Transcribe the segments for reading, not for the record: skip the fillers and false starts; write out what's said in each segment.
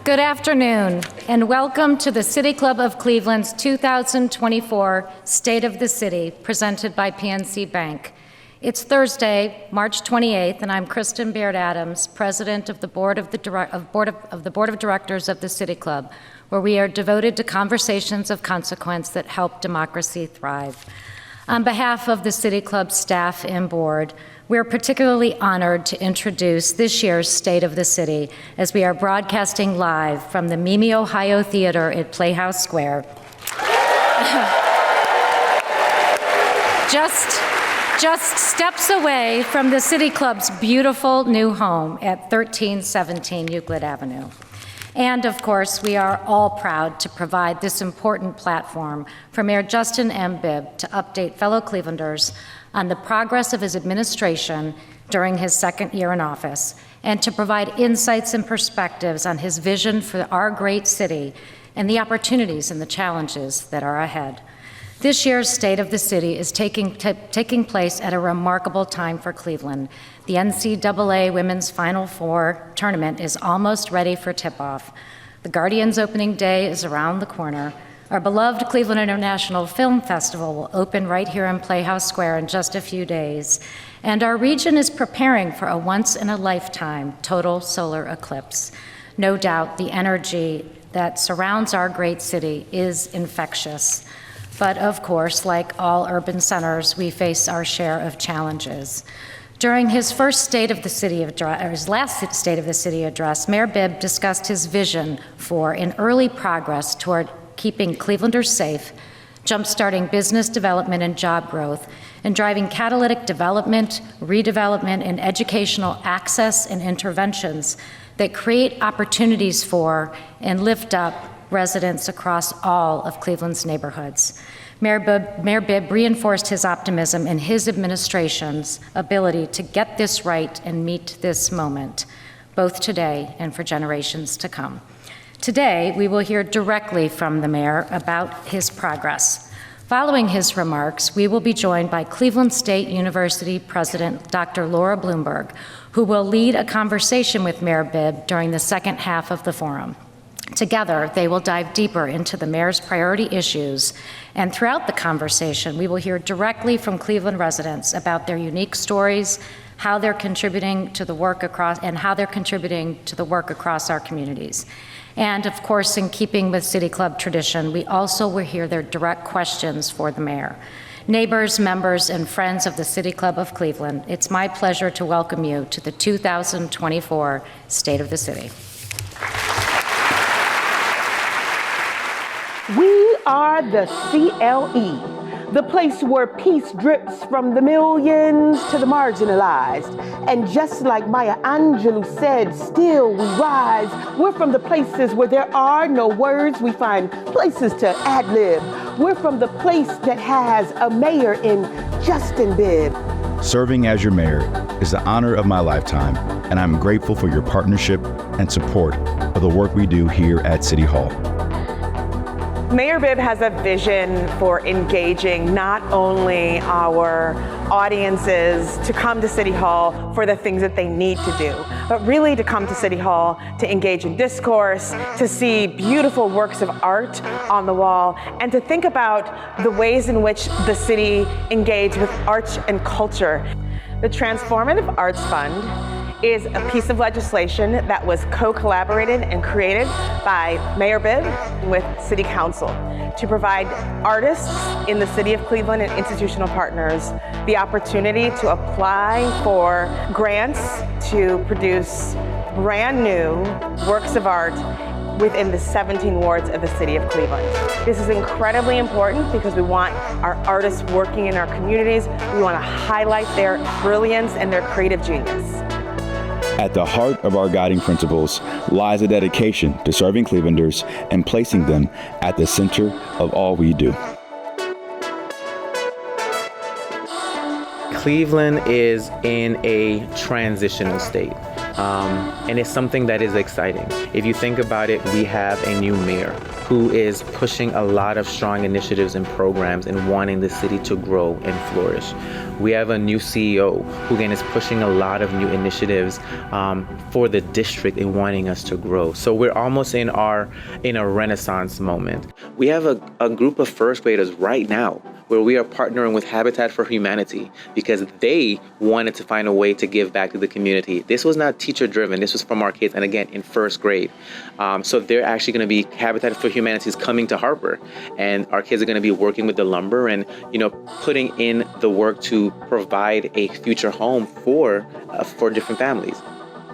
Good afternoon, and welcome to the City Club of Cleveland's 2024 State of the City, presented by PNC Bank. It's Thursday, March 28th, and I'm Kristen Baird-Adams, President of the Board of Directors of the City Club, where we are devoted to conversations of consequence that help democracy thrive. On behalf of the City Club staff and board, we're particularly honored to introduce this year's State of the City as we are broadcasting live from the Mimi, Ohio Theater at Playhouse Square. Just steps away from the City Club's beautiful new home at 1317 Euclid Avenue. And of course, we are all proud to provide this important platform for Mayor Justin M. Bibb to update fellow Clevelanders on the progress of his administration during his second year in office, and to provide insights and perspectives on his vision for our great city and the opportunities and the challenges that are ahead. This year's State of the City is taking place at a remarkable time for Cleveland. The NCAA Women's Final Four tournament is almost ready for tip-off. The Guardians opening day is around the corner. Our beloved Cleveland International Film Festival will open right here in Playhouse Square in just a few days. And our region is preparing for a once-in-a-lifetime total solar eclipse. No doubt the energy that surrounds our great city is infectious. But of course, like all urban centers, we face our share of challenges. During his first State of the City address, or his last State of the City address, Mayor Bibb discussed his vision for an early progress toward keeping Clevelanders safe, jumpstarting business development and job growth, and driving catalytic development, redevelopment, and educational access and interventions that create opportunities for and lift up residents across all of Cleveland's neighborhoods. Mayor Bibb reinforced his optimism in his administration's ability to get this right and meet this moment, both today and for generations to come. Today, we will hear directly from the mayor about his progress. Following his remarks, we will be joined by Cleveland State University President Dr. Laura Bloomberg, who will lead a conversation with Mayor Bibb during the second half of the forum. Together, they will dive deeper into the mayor's priority issues, and throughout the conversation, we will hear directly from Cleveland residents about their unique stories, how they're contributing to the work across our communities. And of course, in keeping with City Club tradition, we also will hear their direct questions for the mayor. Neighbors, members, and friends of the City Club of Cleveland, it's my pleasure to welcome you to the 2024 State of the City. We are the CLE, the place where peace drips from the millions to the marginalized. And just like Maya Angelou said, still we rise. We're from the places where there are no words. We find places to ad-lib. We're from the place that has a mayor in Justin Bibb. Serving as your mayor is the honor of my lifetime, and I'm grateful for your partnership and support of the work we do here at City Hall. Mayor Bibb has a vision for engaging not only our audiences to come to City Hall for the things that they need to do, but really to come to City Hall to engage in discourse, to see beautiful works of art on the wall, and to think about the ways in which the city engages with arts and culture. The Transformative Arts Fund is a piece of legislation that was co-collaborated and created by Mayor Bibb with City Council to provide artists in the city of Cleveland and institutional partners the opportunity to apply for grants to produce brand new works of art within the 17 wards of the city of Cleveland. This is incredibly important because we want our artists working in our communities. We want to highlight their brilliance and their creative genius. At the heart of our guiding principles lies a dedication to serving Clevelanders and placing them at the center of all we do. Cleveland is in a transitional state. And it's something that is exciting. If you think about it, we have a new mayor who is pushing a lot of strong initiatives and programs and wanting the city to grow and flourish. We have a new CEO who again is pushing a lot of new initiatives for the district and wanting us to grow. So we're almost in a renaissance moment. We have a group of first graders right now where we are partnering with Habitat for Humanity because they wanted to find a way to give back to the community. This was not teacher driven, this was from our kids, and again, in first grade. So they're actually gonna be, Habitat for Humanity is coming to Harper, and our kids are gonna be working with the lumber and putting in the work to provide a future home for different families.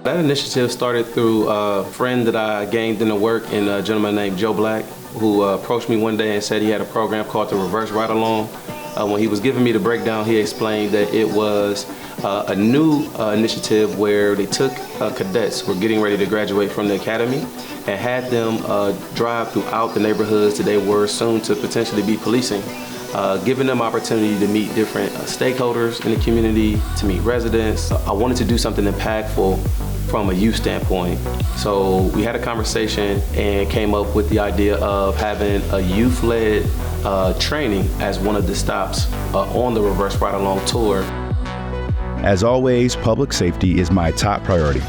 That initiative started through a friend that I gained in the work, and a gentleman named Joe Black, who approached me one day and said he had a program called the Reverse Ride Along. When he was giving me the breakdown, he explained that it was a new initiative where they took cadets who were getting ready to graduate from the academy and had them drive throughout the neighborhoods that they were soon to potentially be policing, giving them opportunity to meet different stakeholders in the community, to meet residents. I wanted to do something impactful from a youth standpoint. So we had a conversation and came up with the idea of having a youth-led training as one of the stops on the Reverse Ride Along tour. As always, public safety is my top priority,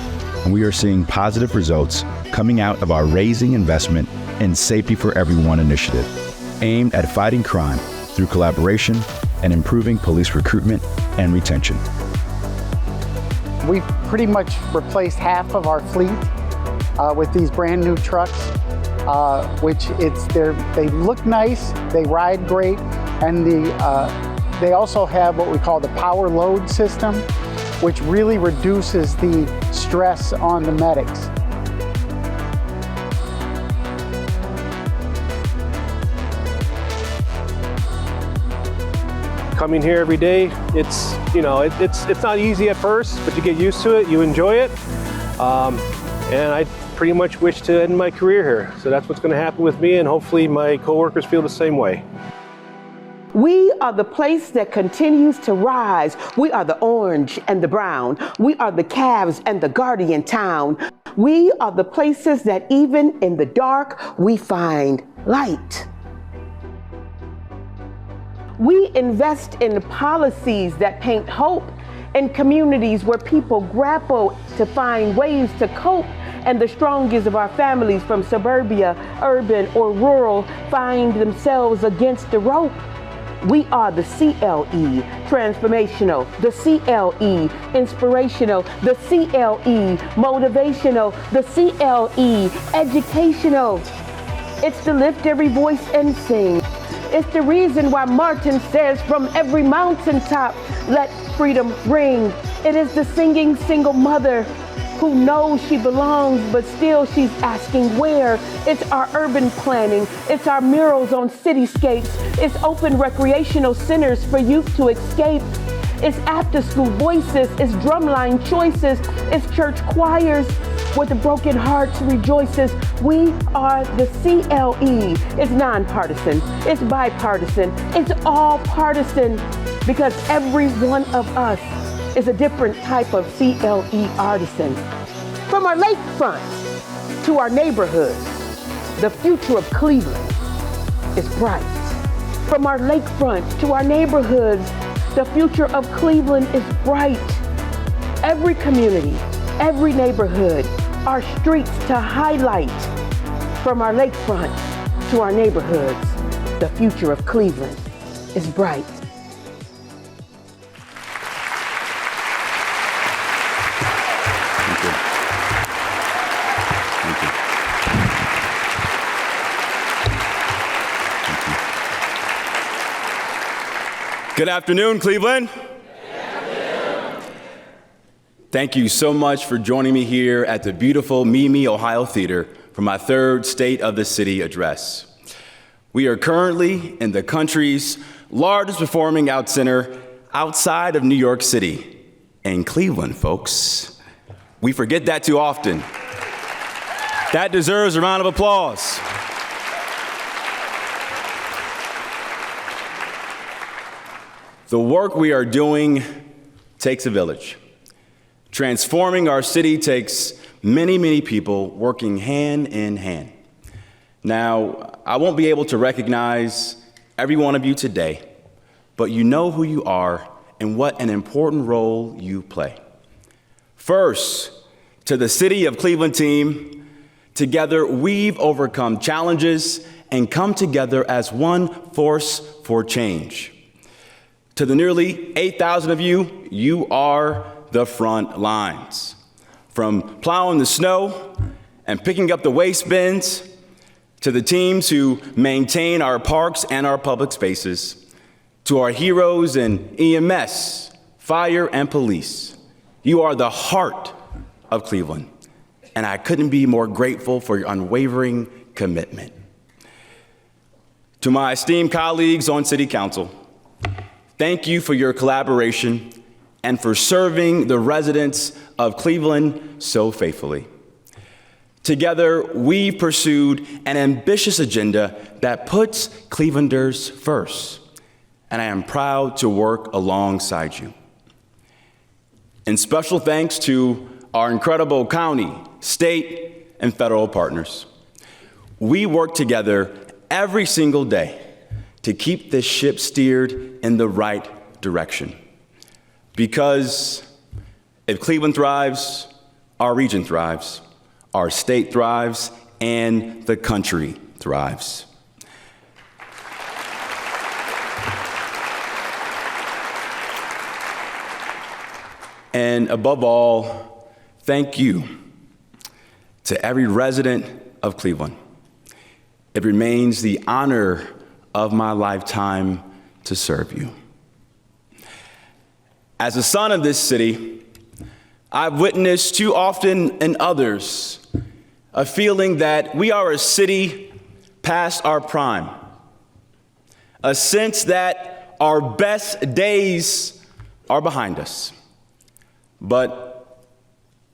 and we are seeing positive results coming out of our Raising Investment in Safety for Everyone initiative, aimed at fighting crime through collaboration and improving police recruitment and retention. We've pretty much replaced half of our fleet with these brand new trucks, which they look nice, they ride great, and they also have what we call the power load system, which really reduces the stress on the medics. Coming here every day, it's not easy at first, but you get used to it, you enjoy it, and I pretty much wish to end my career here. So that's what's going to happen with me, and hopefully my coworkers feel the same way. We are the place that continues to rise. We are the orange and the brown. We are the Cavs and the Guardian town. We are the places that even in the dark, we find light. We invest in policies that paint hope in communities where people grapple to find ways to cope, and the strongest of our families from suburbia, urban, or rural find themselves against the rope. We are the CLE, transformational, the CLE, inspirational, the CLE, motivational, the CLE, educational. It's to lift every voice and sing. It's the reason why Martin says from every mountaintop, let freedom ring. It is the singing single mother who knows she belongs, but still she's asking where. It's our urban planning. It's our murals on cityscapes. It's open recreational centers for youth to escape. It's after-school voices. It's drumline choices. It's church choirs where the broken hearts rejoices. We are the CLE. It's nonpartisan. It's bipartisan. It's all partisan because every one of us is a different type of CLE artisan. From our lakefront to our neighborhoods, the future of Cleveland is bright. From our lakefront to our neighborhoods, the future of Cleveland is bright. Every community, every neighborhood, our streets to highlight. From our lakefront to our neighborhoods, the future of Cleveland is bright. Good afternoon, Cleveland. Thank you so much for joining me here at the beautiful Mimi, Ohio Theater for my third State of the City address. We are currently in the country's largest performing arts center outside of New York City, in Cleveland, folks. We forget that too often. That deserves a round of applause. The work we are doing takes a village. Transforming our city takes many, many people working hand in hand. Now, I won't be able to recognize every one of you today, but you know who you are and what an important role you play. First, to the City of Cleveland team, together we've overcome challenges and come together as one force for change. To the nearly 8,000 of you, you are the front lines. From plowing the snow and picking up the waste bins, to the teams who maintain our parks and our public spaces, to our heroes in EMS, fire, and police. You are the heart of Cleveland, and I couldn't be more grateful for your unwavering commitment. To my esteemed colleagues on City Council, thank you for your collaboration and for serving the residents of Cleveland so faithfully. Together, we pursued an ambitious agenda that puts Clevelanders first, and I am proud to work alongside you. And special thanks to our incredible county, state, and federal partners. We work together every single day to keep this ship steered in the right direction. Because if Cleveland thrives, our region thrives, our state thrives, and the country thrives. And above all, thank you to every resident of Cleveland. It remains the honor of my lifetime to serve you. As a son of this city, I've witnessed too often in others a feeling that we are a city past our prime, a sense that our best days are behind us. But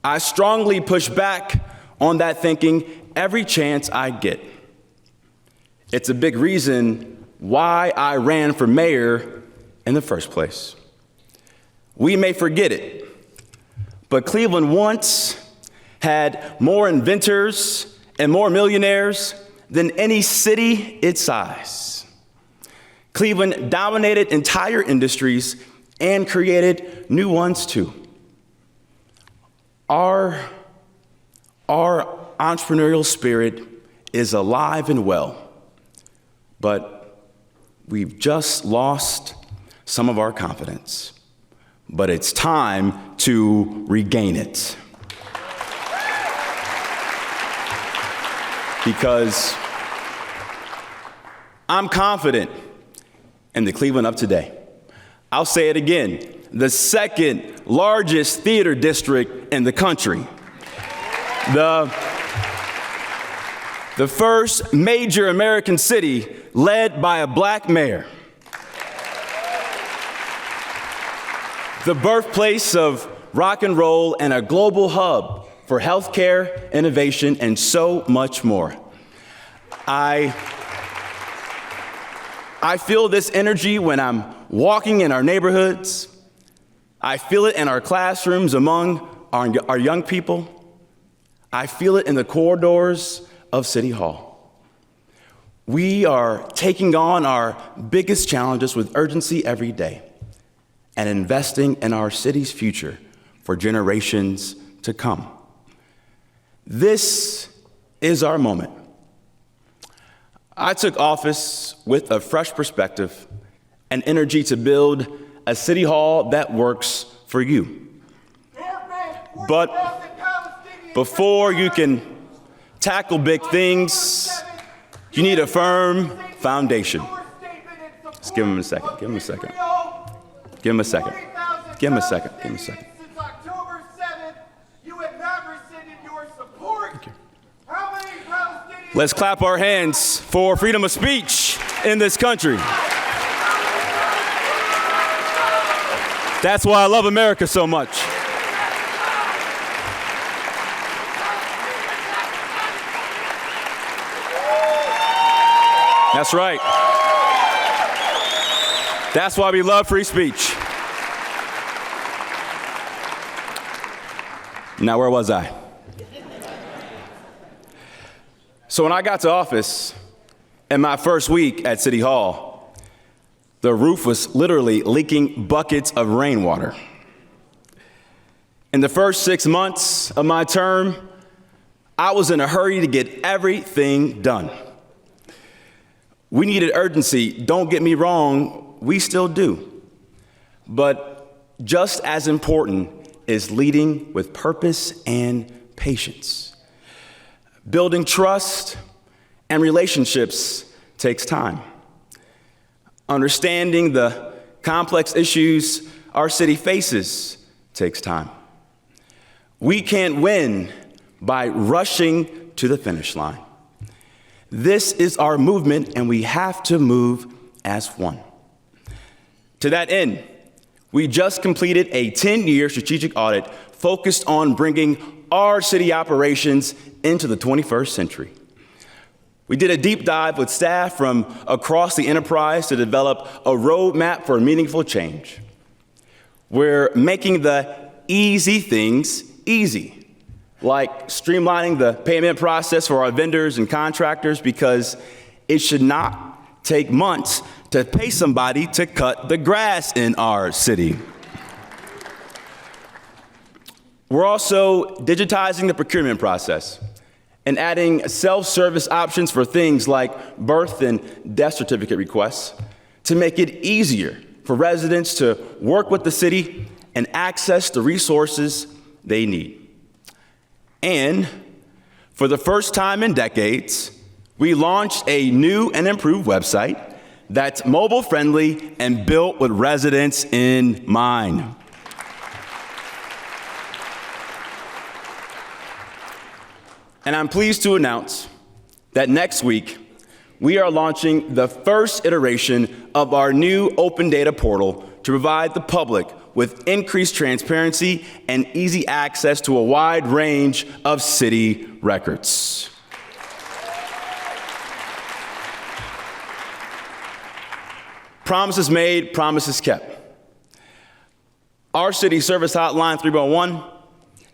I strongly push back on that thinking every chance I get. It's a big reason why I ran for mayor in the first place. We may forget it, but Cleveland once had more inventors and more millionaires than any city its size. Cleveland dominated entire industries and created new ones too. Our entrepreneurial spirit is alive and well, but we've just lost some of our confidence. But it's time to regain it. Because I'm confident in the Cleveland of today. I'll say it again, the second largest theater district in the country. The first major American city led by a black mayor. The birthplace of rock and roll and a global hub for healthcare, innovation, and so much more. I feel this energy when I'm walking in our neighborhoods. I feel it in our classrooms among our young people. I feel it in the corridors of City Hall. We are taking on our biggest challenges with urgency every day and investing in our city's future for generations to come. This is our moment. I took office with a fresh perspective and energy to build a city hall that works for you. But before you can tackle big things, you need a firm foundation. Just give him a second. Give him a second. Give him a second. Give him a second. Give him a second. Since October 7th, you have not rescinded your support. Thank you. How many Palestinians? Let's clap our hands for freedom of speech in this country. That's why I love America so much. That's right. That's why we love free speech. Now, where was I? So when I got to office, in my first week at City Hall, the roof was literally leaking buckets of rainwater. In the first 6 months of my term, I was in a hurry to get everything done. We needed urgency. Don't get me wrong, we still do. But just as important is leading with purpose and patience. Building trust and relationships takes time. Understanding the complex issues our city faces takes time. We can't win by rushing to the finish line. This is our movement, and we have to move as one. To that end, we just completed a 10-year strategic audit focused on bringing our city operations into the 21st century. We did a deep dive with staff from across the enterprise to develop a roadmap for meaningful change. We're making the easy things easy, like streamlining the payment process for our vendors and contractors, because it should not take months to pay somebody to cut the grass in our city. We're also digitizing the procurement process and adding self-service options for things like birth and death certificate requests to make it easier for residents to work with the city and access the resources they need. And for the first time in decades, we launched a new and improved website that's mobile-friendly and built with residents in mind. And I'm pleased to announce that next week, we are launching the first iteration of our new open data portal to provide the public with increased transparency and easy access to a wide range of city records. Promises made, promises kept. Our city service hotline 311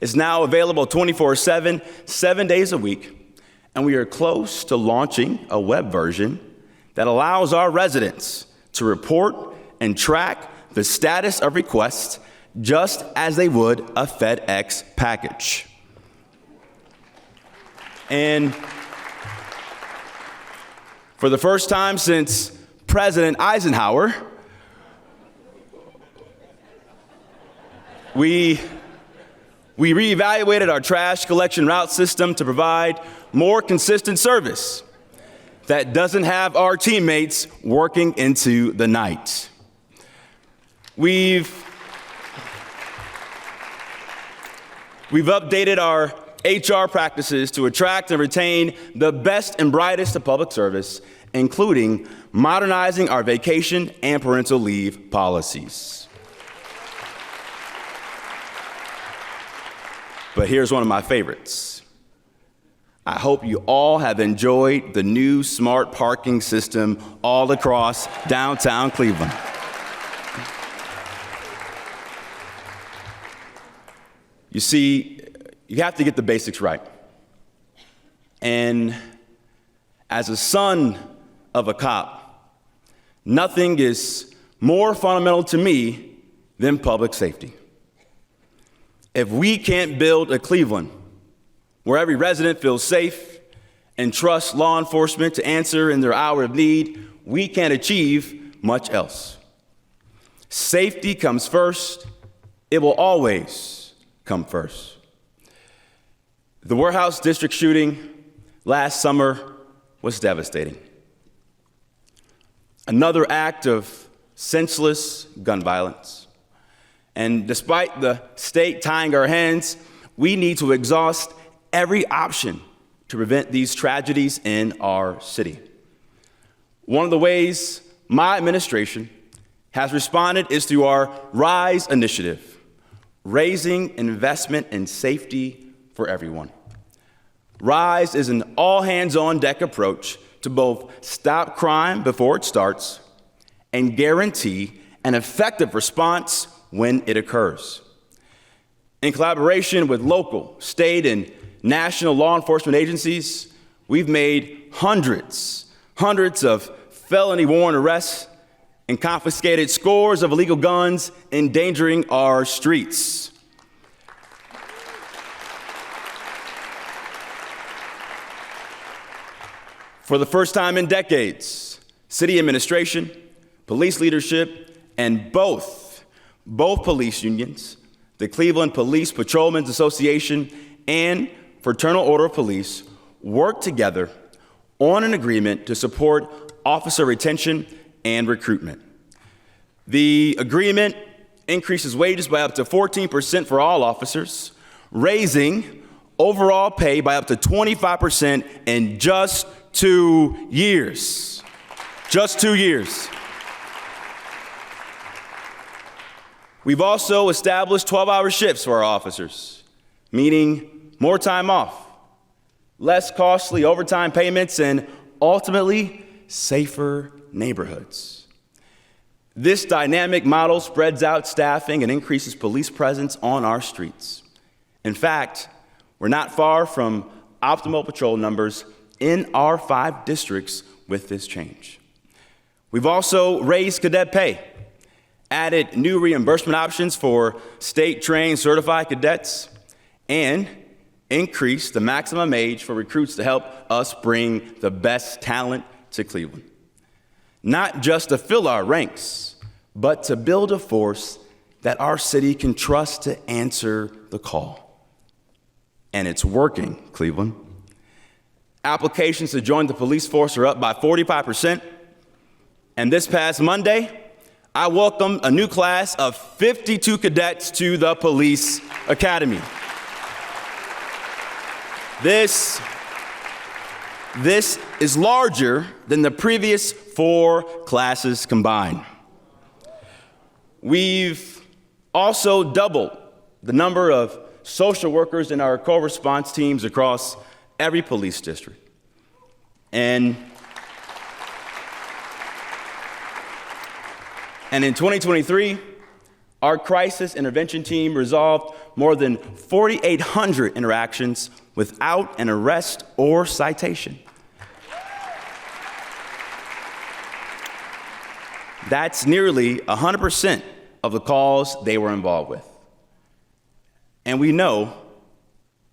is now available 24/7, 7 days a week, and we are close to launching a web version that allows our residents to report and track the status of requests just as they would a FedEx package. And for the first time since President Eisenhower, we reevaluated our trash collection route system to provide more consistent service that doesn't have our teammates working into the night. We've updated our HR practices to attract and retain the best and brightest of public service, including modernizing our vacation and parental leave policies. But here's one of my favorites. I hope you all have enjoyed the new smart parking system all across downtown Cleveland. You see, you have to get the basics right. And as a son of a cop, nothing is more fundamental to me than public safety. If we can't build a Cleveland where every resident feels safe and trusts law enforcement to answer in their hour of need, we can't achieve much else. Safety comes first. It will always come first. The Warehouse District shooting last summer was devastating. Another act of senseless gun violence. And despite the state tying our hands, we need to exhaust every option to prevent these tragedies in our city. One of the ways my administration has responded is through our RISE initiative, raising investment in safety for everyone. RISE is an all-hands-on-deck approach to both stop crime before it starts and guarantee an effective response when it occurs. In collaboration with local, state, and national law enforcement agencies, we've made hundreds of felony warrant arrests and confiscated scores of illegal guns endangering our streets. For the first time in decades, city administration, police leadership, and both police unions, the Cleveland Police Patrolmen's Association and Fraternal Order of Police, worked together on an agreement to support officer retention and recruitment. The agreement increases wages by up to 14% for all officers, raising overall pay by up to 25% in just 2 years. Just 2 years. We've also established 12-hour shifts for our officers, meaning more time off, less costly overtime payments, and ultimately safer neighborhoods. This dynamic model spreads out staffing and increases police presence on our streets. In fact, we're not far from optimal patrol numbers in our 5 districts with this change. We've also raised cadet pay, added new reimbursement options for state-trained certified cadets, and increased the maximum age for recruits to help us bring the best talent to Cleveland. Not just to fill our ranks, but to build a force that our city can trust to answer the call. And it's working, Cleveland. Applications to join the police force are up by 45%. And this past Monday, I welcomed a new class of 52 cadets to the police academy. This is larger than the previous 4 classes combined. We've also doubled the number of social workers in our co-response teams across every police district. And in 2023, our crisis intervention team resolved more than 4,800 interactions without an arrest or citation. That's nearly 100% of the calls they were involved with. And we know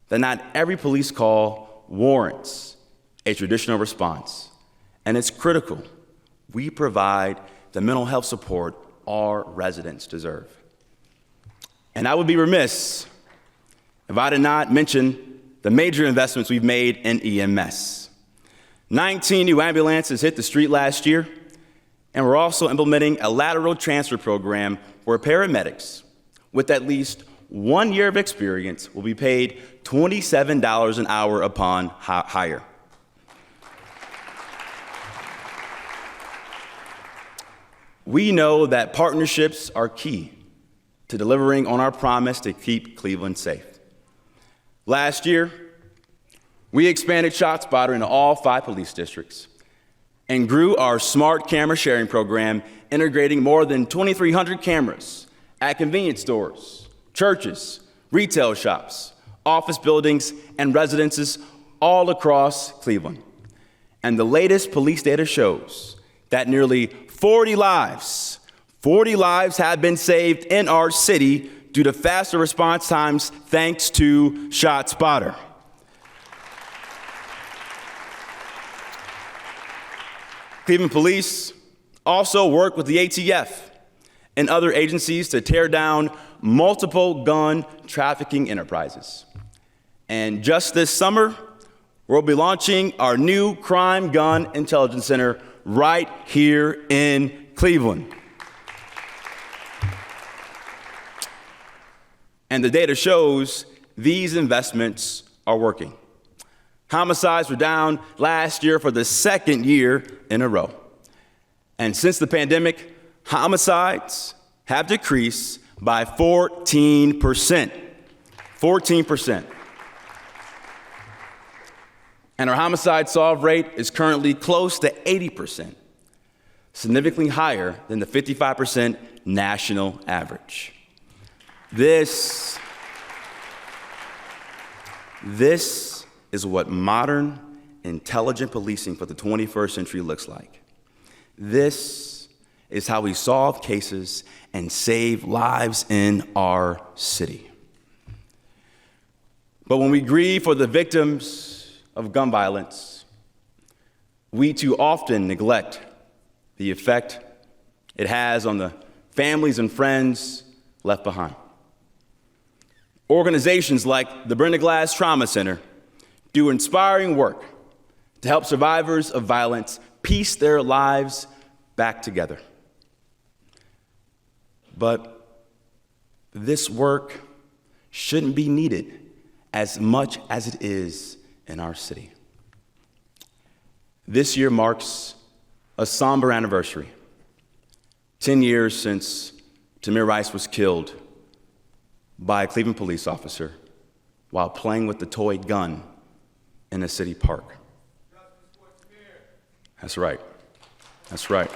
that not every police call warrants a traditional response, and it's critical we provide the mental health support our residents deserve. And I would be remiss if I did not mention the major investments we've made in EMS. 19 new ambulances hit the street last year, and we're also implementing a lateral transfer program where paramedics with at least 1 year of experience will be paid $27 an hour upon hire. We know that partnerships are key to delivering on our promise to keep Cleveland safe. Last year, we expanded ShotSpotter into all 5 police districts and grew our smart camera sharing program, integrating more than 2,300 cameras at convenience stores, churches, retail shops, office buildings, and residences all across Cleveland. And the latest police data shows that nearly 40 lives have been saved in our city due to faster response times thanks to ShotSpotter. Cleveland Police also work with the ATF and other agencies to tear down multiple gun trafficking enterprises. And just this summer, we'll be launching our new Crime Gun Intelligence Center right here in Cleveland. And the data shows these investments are working. Homicides were down last year for the 2nd year in a row. And since the pandemic, homicides have decreased by 14%. 14%. And our homicide solve rate is currently close to 80%, significantly higher than the 55% national average. This This is what modern, intelligent policing for the 21st century looks like. This is how we solve cases and save lives in our city. But when we grieve for the victims of gun violence, we too often neglect the effect it has on the families and friends left behind. Organizations like the Brenda Glass Trauma Center do inspiring work to help survivors of violence piece their lives back together. But this work shouldn't be needed as much as it is in our city. This year marks a somber anniversary. 10 years since Tamir Rice was killed by a Cleveland police officer while playing with the toy gun in a city park. That's right. That's right.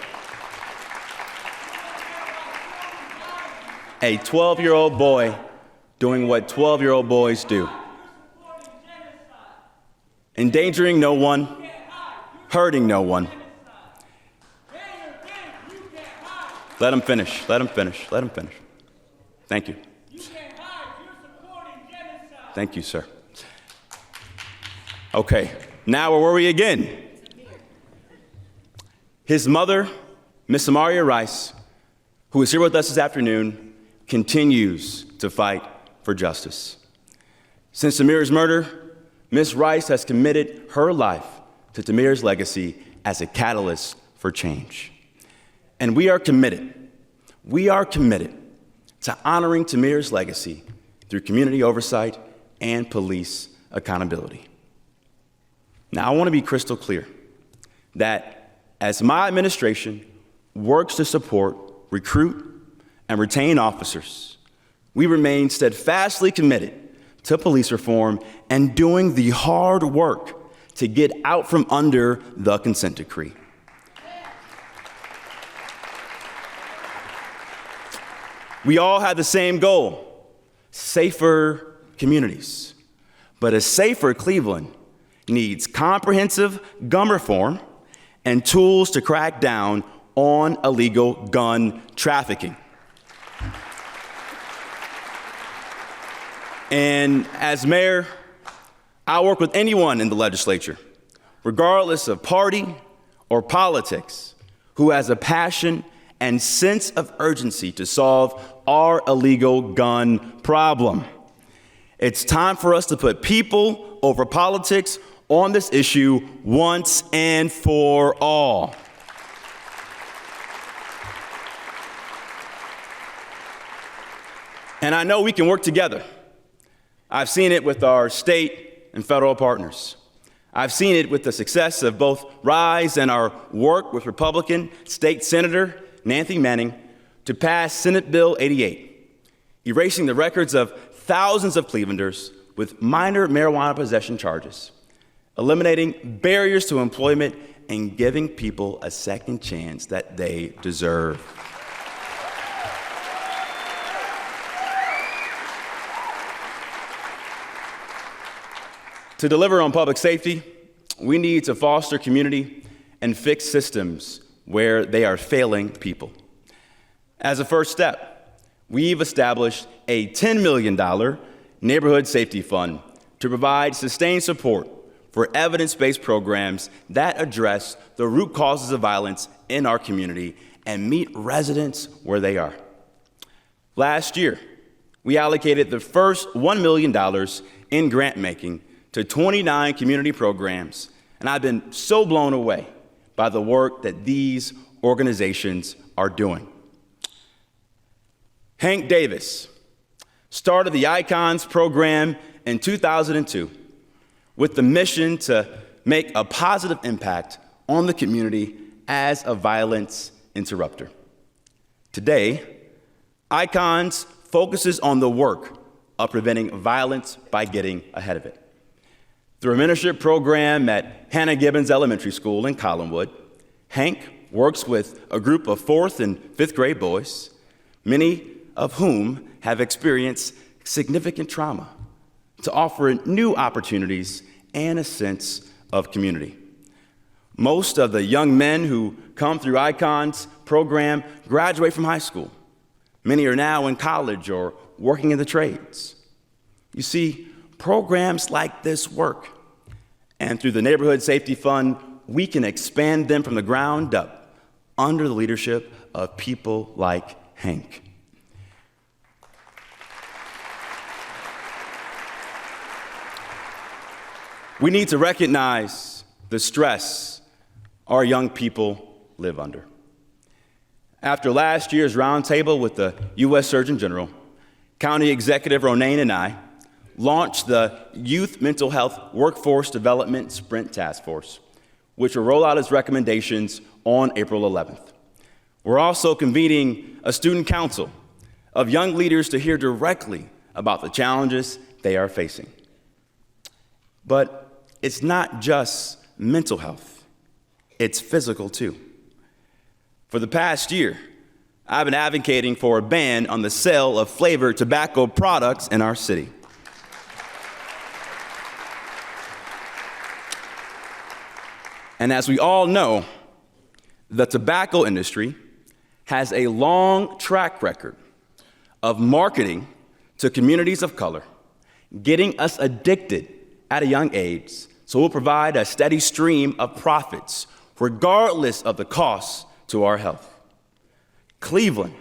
A 12-year-old boy doing what 12-year-old boys do. Endangering no one, hurting no one. Let him finish. Let him finish. Let him finish. Thank you. Thank you, sir. Okay, now where were we again? His mother, Miss Amaria Rice, who is here with us this afternoon, continues to fight for justice. Since Tamir's murder, Miss Rice has committed her life to Tamir's legacy as a catalyst for change. And we are committed to honoring Tamir's legacy through community oversight and police accountability. Now, I want to be crystal clear that as my administration works to support, recruit, and retain officers, we remain steadfastly committed to police reform and doing the hard work to get out from under the consent decree. We all have the same goal: safer communities. But a safer Cleveland needs comprehensive gun reform and tools to crack down on illegal gun trafficking. And as mayor, I work with anyone in the legislature, regardless of party or politics, who has a passion and sense of urgency to solve our illegal gun problem. It's time for us to put people over politics on this issue once and for all. And I know we can work together. I've seen it with our state and federal partners. I've seen it with the success of both RISE and our work with Republican State Senator Nancy Manning to pass Senate Bill 88, erasing the records of thousands of Clevelanders with minor marijuana possession charges, eliminating barriers to employment, and giving people a second chance that they deserve. To deliver on public safety, we need to foster community and fix systems where they are failing people. As a first step, we've established a $10 million neighborhood safety fund to provide sustained support for evidence-based programs that address the root causes of violence in our community and meet residents where they are. Last year, we allocated the first $1 million in grant making to 29 community programs, and I've been so blown away by the work that these organizations are doing. Hank Davis started the Icons program in 2002 with the mission to make a positive impact on the community as a violence interrupter. Today, Icons focuses on the work of preventing violence by getting ahead of it. Through a mentorship program at Hannah Gibbons Elementary School in Collinwood, Hank works with a group of 4th and 5th grade boys, many of whom have experienced significant trauma to offer new opportunities and a sense of community. Most of the young men who come through ICON's program graduate from high school. Many are now in college or working in the trades. You see, programs like this work, and through the Neighborhood Safety Fund, we can expand them from the ground up under the leadership of people like Hank. We need to recognize the stress our young people live under. After last year's roundtable with the U.S. Surgeon General, County Executive Ronayne and I launched the Youth Mental Health Workforce Development Sprint Task Force, which will roll out its recommendations on April 11th. We're also convening a student council of young leaders to hear directly about the challenges they are facing. But it's not just mental health, it's physical too. For the past year, I've been advocating for a ban on the sale of flavored tobacco products in our city. And as we all know, the tobacco industry has a long track record of marketing to communities of color, getting us addicted at a young age, so we'll provide a steady stream of profits, regardless of the cost to our health. Cleveland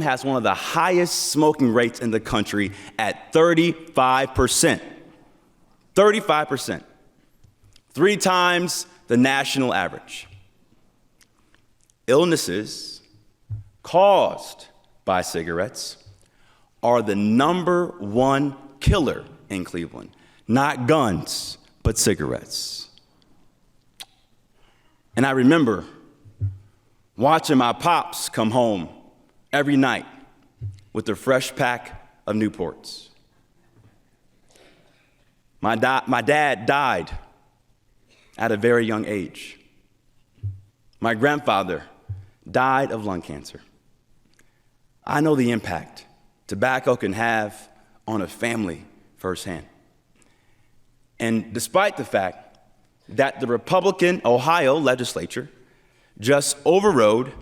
has one of the highest smoking rates in the country at 35%. 35%. 3 times the national average. Illnesses caused by cigarettes are the #1 killer in Cleveland. Not guns, but cigarettes. And I remember watching my pops come home every night with a fresh pack of Newports. My dad died at a very young age. My grandfather died of lung cancer. I know the impact tobacco can have on a family firsthand. And despite the fact that the Republican Ohio legislature just overrode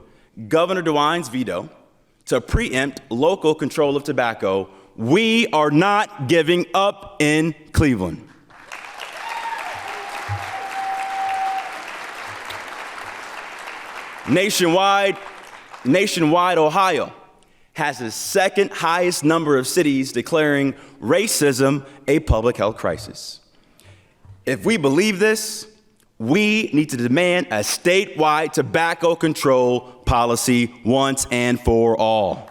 Governor DeWine's veto to preempt local control of tobacco, we are not giving up in Cleveland. Nationwide, Ohio has the second highest number of cities declaring racism a public health crisis. If we believe this, we need to demand a statewide tobacco control policy once and for all.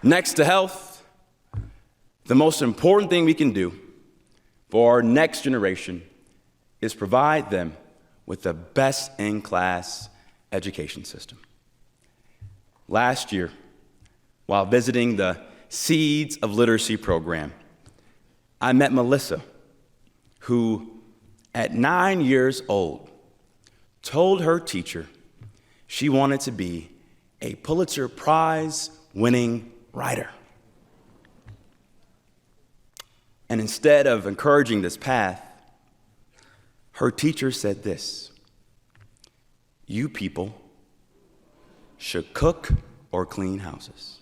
Next to health, the most important thing we can do for our next generation is provide them with the best-in-class education system. Last year, while visiting the Seeds of Literacy program, I met Melissa, who, at 9 years old, told her teacher she wanted to be a Pulitzer Prize-winning writer. And instead of encouraging this path, her teacher said this: "You people should cook or clean houses."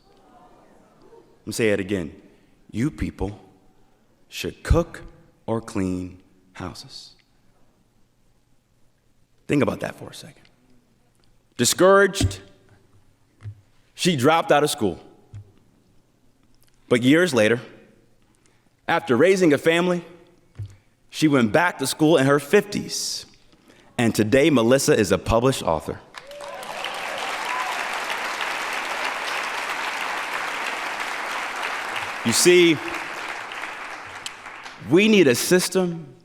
Let me say it again. You people should cook or clean houses. Think about that for a second. Discouraged, she dropped out of school. But years later, after raising a family, she went back to school in her 50s. And today, Melissa is a published author. You see, we need a system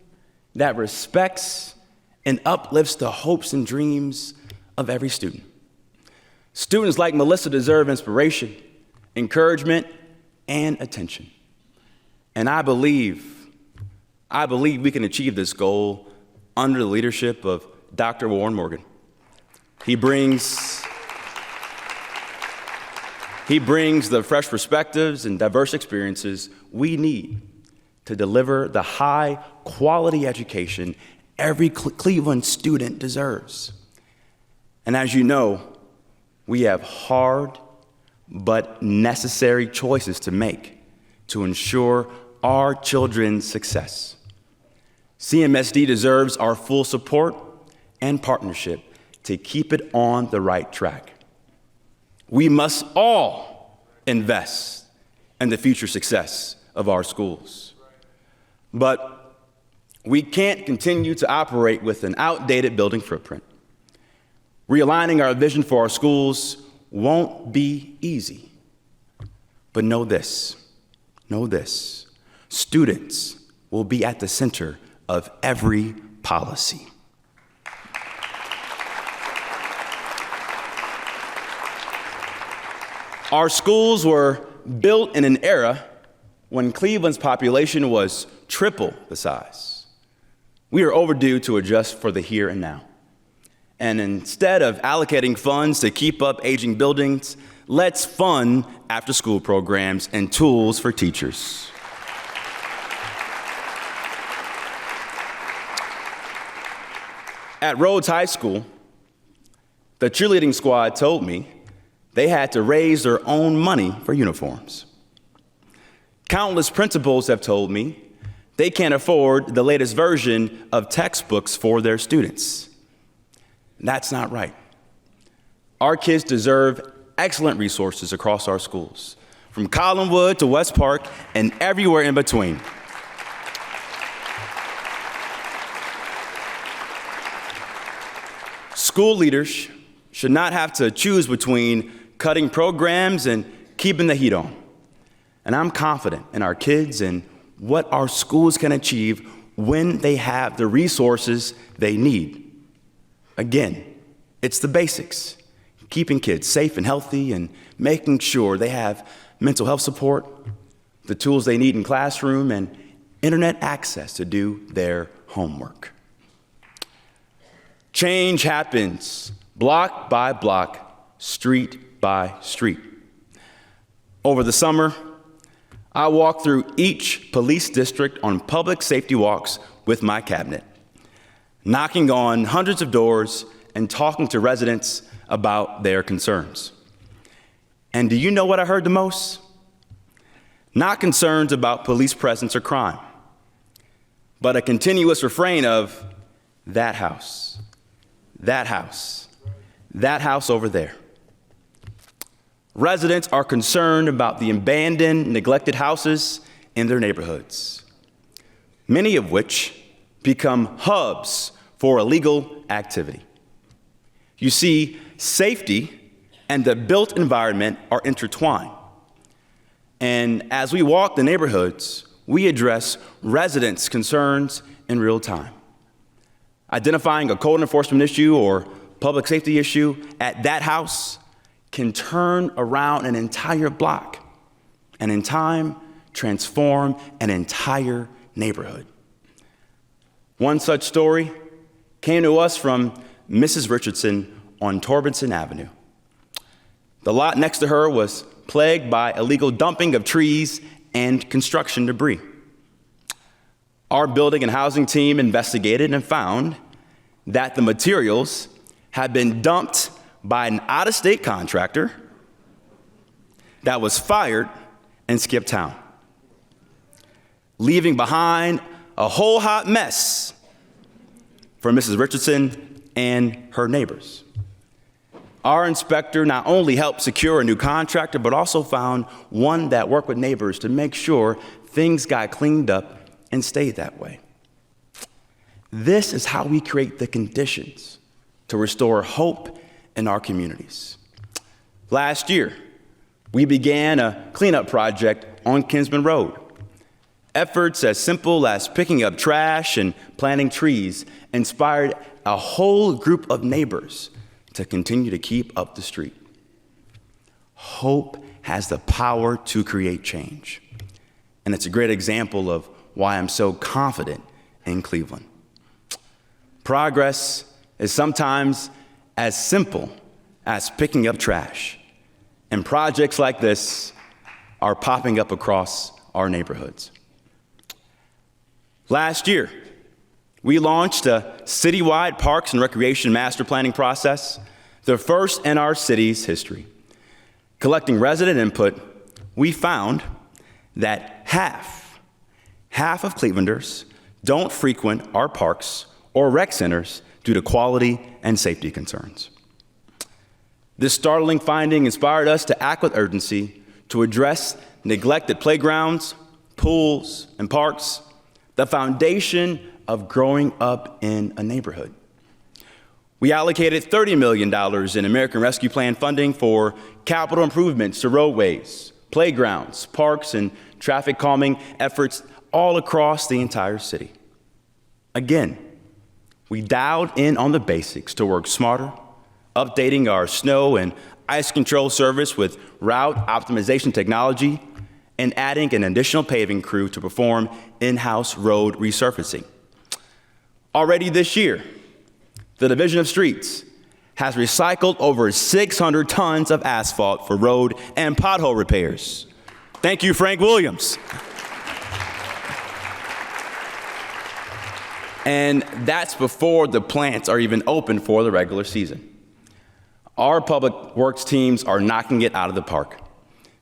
that respects and uplifts the hopes and dreams of every student. Students like Melissa deserve inspiration, encouragement, and attention. And I believe we can achieve this goal under the leadership of Dr. Warren Morgan. He brings He brings the fresh perspectives and diverse experiences we need to deliver the high-quality education every Cleveland student deserves. And as you know, we have hard but necessary choices to make to ensure our children's success. CMSD deserves our full support and partnership to keep it on the right track. We must all invest in the future success of our schools. But we can't continue to operate with an outdated building footprint. Realigning our vision for our schools won't be easy. But know this, students will be at the center of every policy. Our schools were built in an era when Cleveland's population was triple the size. We are overdue to adjust for the here and now. And instead of allocating funds to keep up aging buildings, let's fund after-school programs and tools for teachers. At Rhodes High School, the cheerleading squad told me they had to raise their own money for uniforms. Countless principals have told me they can't afford the latest version of textbooks for their students. That's not right. Our kids deserve excellent resources across our schools, from Collinwood to West Park and everywhere in between. School leaders should not have to choose between cutting programs and keeping the heat on. And I'm confident in our kids and what our schools can achieve when they have the resources they need. Again, it's the basics, keeping kids safe and healthy and making sure they have mental health support, the tools they need in classroom, and internet access to do their homework. Change happens block by block, street by street. Over the summer, I walked through each police district on public safety walks with my cabinet, knocking on hundreds of doors and talking to residents about their concerns. And do you know what I heard the most? Not concerns about police presence or crime, but a continuous refrain of that house, that house, that house over there. Residents are concerned about the abandoned, neglected houses in their neighborhoods, many of which become hubs for illegal activity. You see, safety and the built environment are intertwined. And as we walk the neighborhoods, we address residents' concerns in real time. Identifying a code enforcement issue or public safety issue at that house can turn around an entire block and in time transform an entire neighborhood. One such story came to us from Mrs. Richardson on Torbenson Avenue. The lot next to her was plagued by illegal dumping of trees and construction debris. Our building and housing team investigated and found that the materials had been dumped by an out-of-state contractor that was fired and skipped town, leaving behind a whole hot mess for Mrs. Richardson and her neighbors. Our inspector not only helped secure a new contractor, but also found one that worked with neighbors to make sure things got cleaned up and stayed that way. This is how we create the conditions to restore hope in our communities. Last year, we began a cleanup project on Kinsman Road. Efforts as simple as picking up trash and planting trees inspired a whole group of neighbors to continue to keep up the street. Hope has the power to create change. And it's a great example of why I'm so confident in Cleveland. Progress is sometimes as simple as picking up trash. And projects like this are popping up across our neighborhoods. Last year, we launched a citywide parks and recreation master planning process, the first in our city's history. Collecting resident input, we found that half of Clevelanders don't frequent our parks or rec centers due to quality and safety concerns. This startling finding inspired us to act with urgency to address neglected playgrounds, pools, and parks, the foundation of growing up in a neighborhood. We allocated $30 million in American Rescue Plan funding for capital improvements to roadways, playgrounds, parks, and traffic calming efforts all across the entire city. Again, we dialed in on the basics to work smarter, updating our snow and ice control service with route optimization technology, and adding an additional paving crew to perform in-house road resurfacing. Already this year, the Division of Streets has recycled over 600 tons of asphalt for road and pothole repairs. Thank you, Frank Williams. And that's before the plants are even open for the regular season. Our public works teams are knocking it out of the park.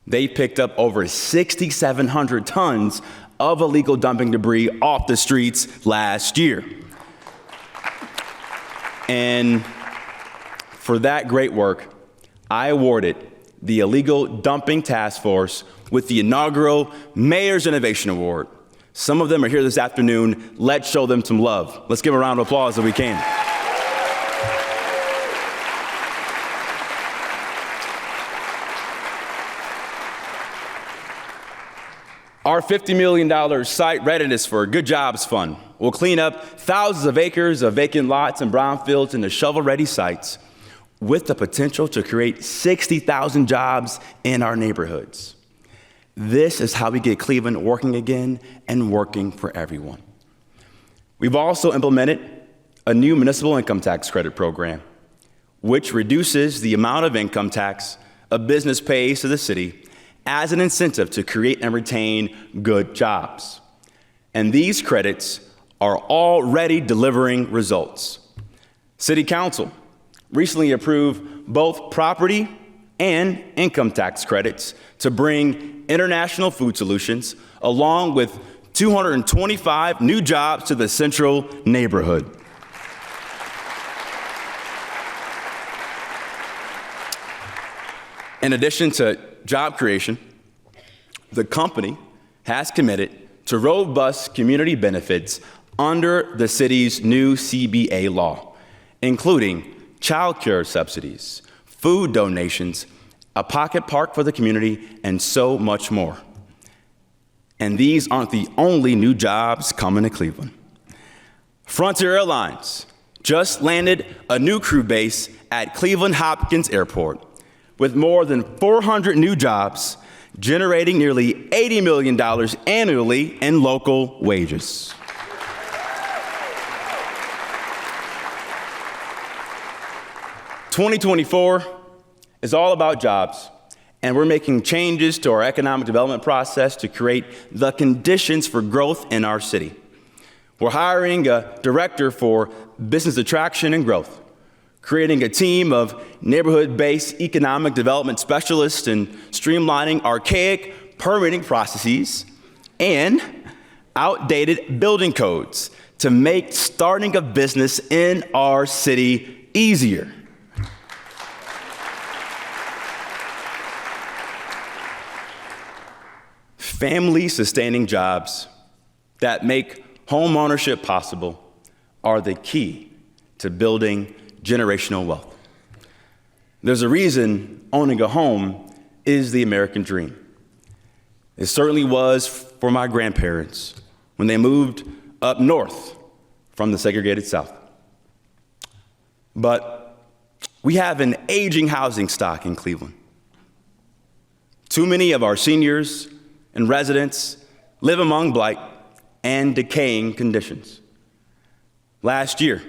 They picked up over 6,700 tons of illegal dumping debris off the streets last year. And for that great work, I awarded the Illegal Dumping Task Force with the inaugural Mayor's Innovation Award. Some of them are here this afternoon. Let's show them some love. Let's give a round of applause if we can. Our $50 million site readiness for Good Jobs Fund will clean up thousands of acres of vacant lots and brownfields into shovel-ready sites with the potential to create 60,000 jobs in our neighborhoods. This is how we get Cleveland working again and working for everyone. We've also implemented a new municipal income tax credit program, which reduces the amount of income tax a business pays to the city as an incentive to create and retain good jobs. And these credits are already delivering results. City Council recently approved both property and income tax credits to bring international food solutions, along with 225 new jobs to the central neighborhood. In addition to job creation, the company has committed to robust community benefits under the city's new CBA law, including child care subsidies, food donations, a pocket park for the community, and so much more. And these aren't the only new jobs coming to Cleveland. Frontier Airlines just landed a new crew base at Cleveland Hopkins Airport with more than 400 new jobs, generating nearly $80 million annually in local wages. "2024 is all about jobs, and we're making changes to our economic development process to create the conditions for growth in our city. We're hiring a director for business attraction and growth, creating a team of neighborhood-based economic development specialists, and streamlining archaic permitting processes and outdated building codes to make starting a business in our city easier. Family-sustaining jobs that make home ownership possible are the key to building generational wealth. There's a reason owning a home is the American dream. It certainly was for my grandparents when they moved up north from the segregated South. But we have an aging housing stock in Cleveland. Too many of our seniors and residents live among blight and decaying conditions. Last year,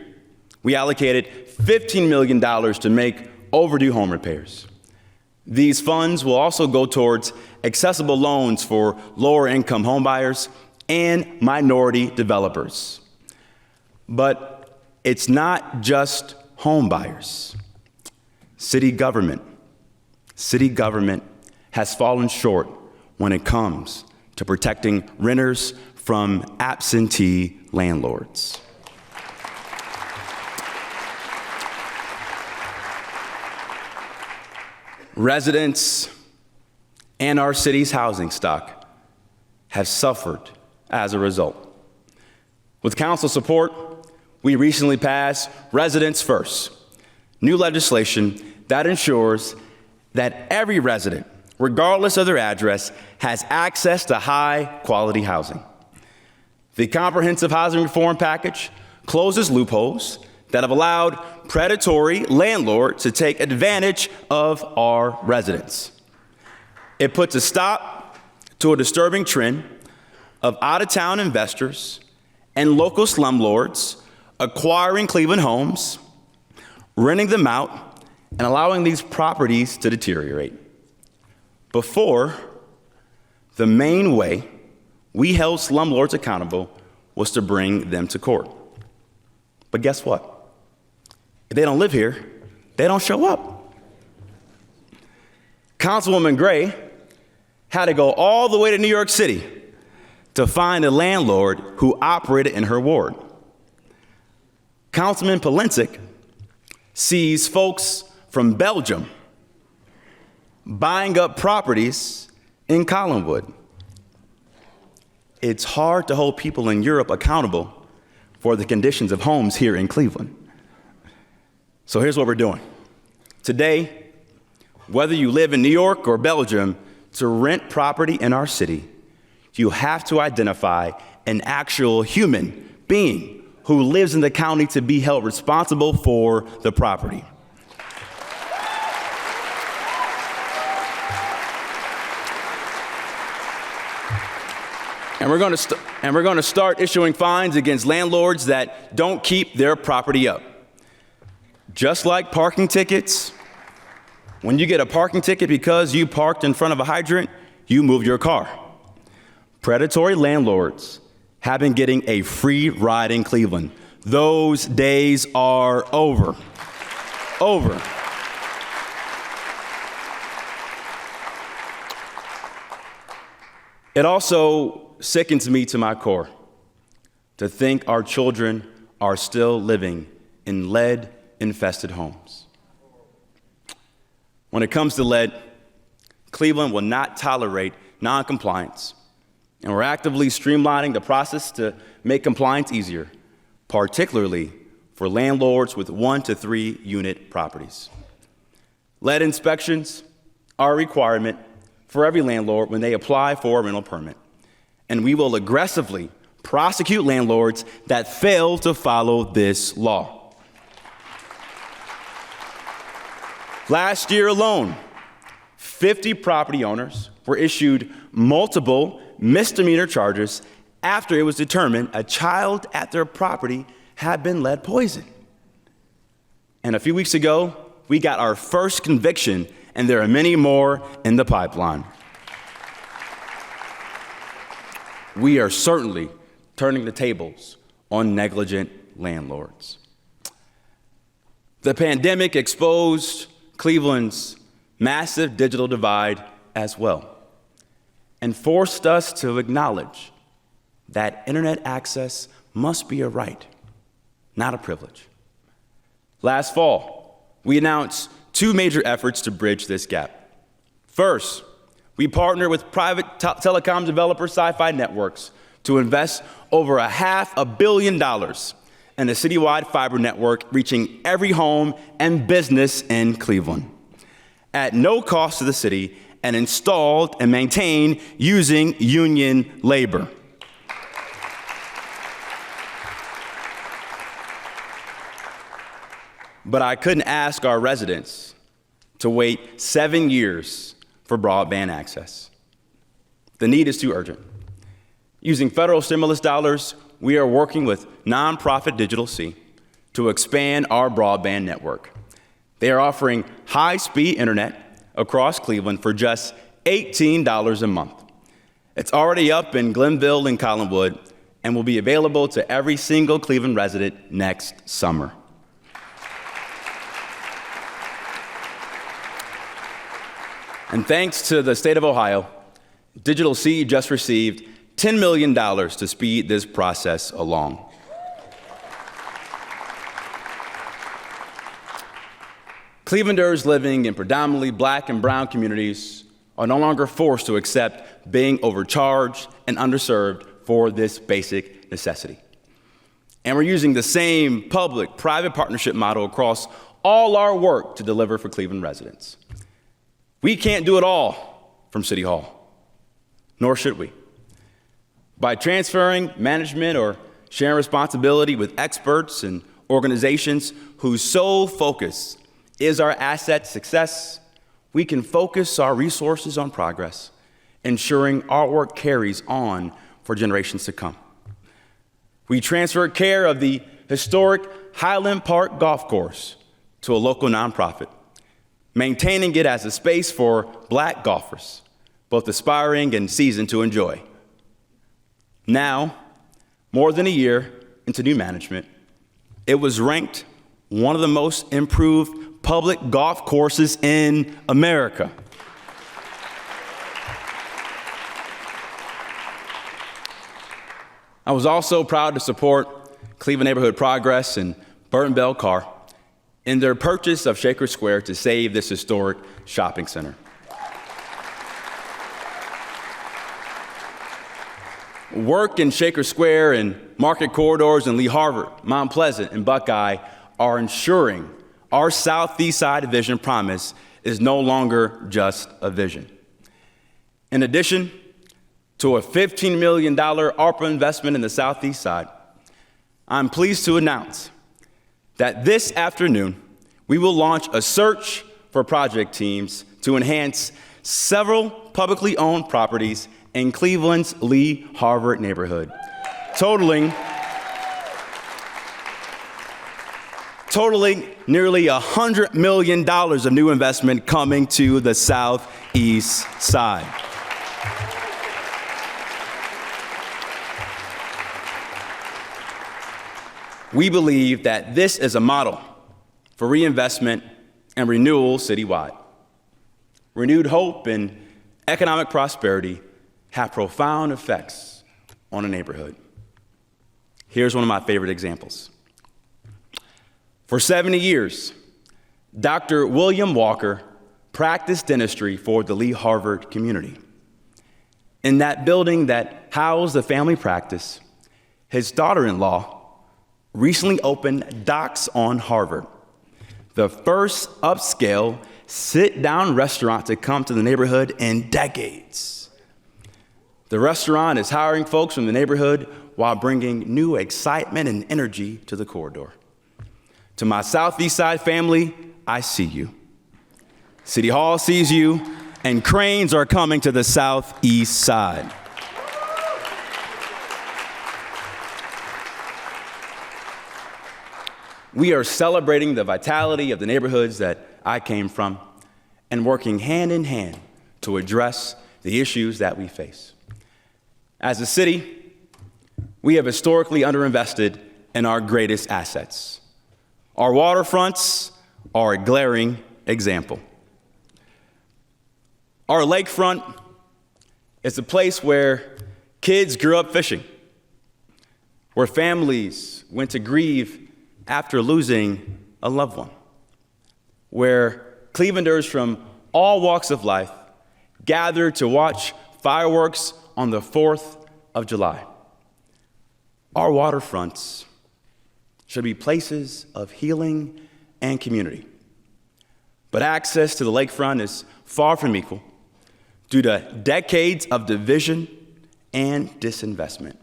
we allocated $15 million to make overdue home repairs. These funds will also go towards accessible loans for lower-income homebuyers and minority developers. But it's not just homebuyers. City government has fallen short when it comes to protecting renters from absentee landlords. Residents and our city's housing stock have suffered as a result. With council support, we recently passed Residents First, new legislation that ensures that every resident, regardless of their address, has access to high-quality housing. The comprehensive housing reform package closes loopholes that have allowed predatory landlords to take advantage of our residents. It puts a stop to a disturbing trend of out-of-town investors and local slumlords acquiring Cleveland homes, renting them out, and allowing these properties to deteriorate. Before, the main way we held slumlords accountable was to bring them to court. But guess what? If they don't live here, they don't show up. Councilwoman Gray had to go all the way to New York City to find a landlord who operated in her ward. Councilman Polincic sees folks from Belgium buying up properties in Collinwood. It's hard to hold people in Europe accountable for the conditions of homes here in Cleveland. So here's what we're doing. Today, whether you live in New York or Belgium, to rent property in our city, you have to identify an actual human being who lives in the county to be held responsible for the property. And we're going to start issuing fines against landlords that don't keep their property up. Just like parking tickets, when you get a parking ticket because you parked in front of a hydrant, you move your car. Predatory landlords have been getting a free ride in Cleveland. Those days are over. Over. It also sickens me to my core to think our children are still living in lead-infested homes. When it comes to lead, Cleveland will not tolerate noncompliance, and we're actively streamlining the process to make compliance easier, particularly for landlords with 1 to 3 unit properties. Lead inspections are a requirement for every landlord when they apply for a rental permit, and we will aggressively prosecute landlords that fail to follow this law. Last year alone, 50 property owners were issued multiple misdemeanor charges after it was determined a child at their property had been lead poisoned. And a few weeks ago, we got our first conviction, and there are many more in the pipeline. We are certainly turning the tables on negligent landlords. The pandemic exposed Cleveland's massive digital divide as well, and forced us to acknowledge that internet access must be a right, not a privilege. Last fall, we announced 2 major efforts to bridge this gap. First, we partnered with private telecom developer Sci-Fi Networks to invest over $500 million in a citywide fiber network reaching every home and business in Cleveland at no cost to the city and installed and maintained using union labor. But I couldn't ask our residents to wait 7 years for broadband access. The need is too urgent. Using federal stimulus dollars, we are working with nonprofit Digital C to expand our broadband network. They are offering high-speed internet across Cleveland for just $18 a month. It's already up in Glenville and Collinwood and will be available to every single Cleveland resident next summer. And thanks to the state of Ohio, Digital C just received $10 million to speed this process along. Clevelanders living in predominantly Black and brown communities are no longer forced to accept being overcharged and underserved for this basic necessity. And we're using the same public-private partnership model across all our work to deliver for Cleveland residents. We can't do it all from City Hall, nor should we. By transferring management or sharing responsibility with experts and organizations whose sole focus is our asset success, we can focus our resources on progress, ensuring our work carries on for generations to come. We transferred care of the historic Highland Park Golf Course to a local nonprofit, maintaining it as a space for Black golfers, both aspiring and seasoned, to enjoy. Now, more than a year into new management, it was ranked one of the most improved public golf courses in America. I was also proud to support Cleveland Neighborhood Progress and Burton Bell Carr in their purchase of Shaker Square to save this historic shopping center. Work in Shaker Square and market corridors in Lee Harvard, Mount Pleasant, and Buckeye are ensuring our Southeast Side Vision promise is no longer just a vision. In addition to a $15 million ARPA investment in the Southeast Side, I'm pleased to announce that this afternoon we will launch a search for project teams to enhance several publicly owned properties in Cleveland's Lee Harvard neighborhood, totaling nearly $100 million of new investment coming to the Southeast Side. We believe that this is a model for reinvestment and renewal citywide. Renewed hope and economic prosperity have profound effects on a neighborhood. Here's one of my favorite examples. For 70 years, Dr. William Walker practiced dentistry for the Lee Harvard community. In that building that housed the family practice, his daughter-in-law recently opened Docs on Harvard, the first upscale sit-down restaurant to come to the neighborhood in decades. The restaurant is hiring folks from the neighborhood while bringing new excitement and energy to the corridor. To my Southeast Side family, I see you. City Hall sees you, and cranes are coming to the Southeast Side. We are celebrating the vitality of the neighborhoods that I came from and working hand in hand to address the issues that we face. As a city, we have historically underinvested in our greatest assets. Our waterfronts are a glaring example. Our lakefront is a place where kids grew up fishing, where families went to grieve after losing a loved one, where Clevelanders from all walks of life gathered to watch fireworks on the 4th of July. Our waterfronts should be places of healing and community. But access to the lakefront is far from equal due to decades of division and disinvestment.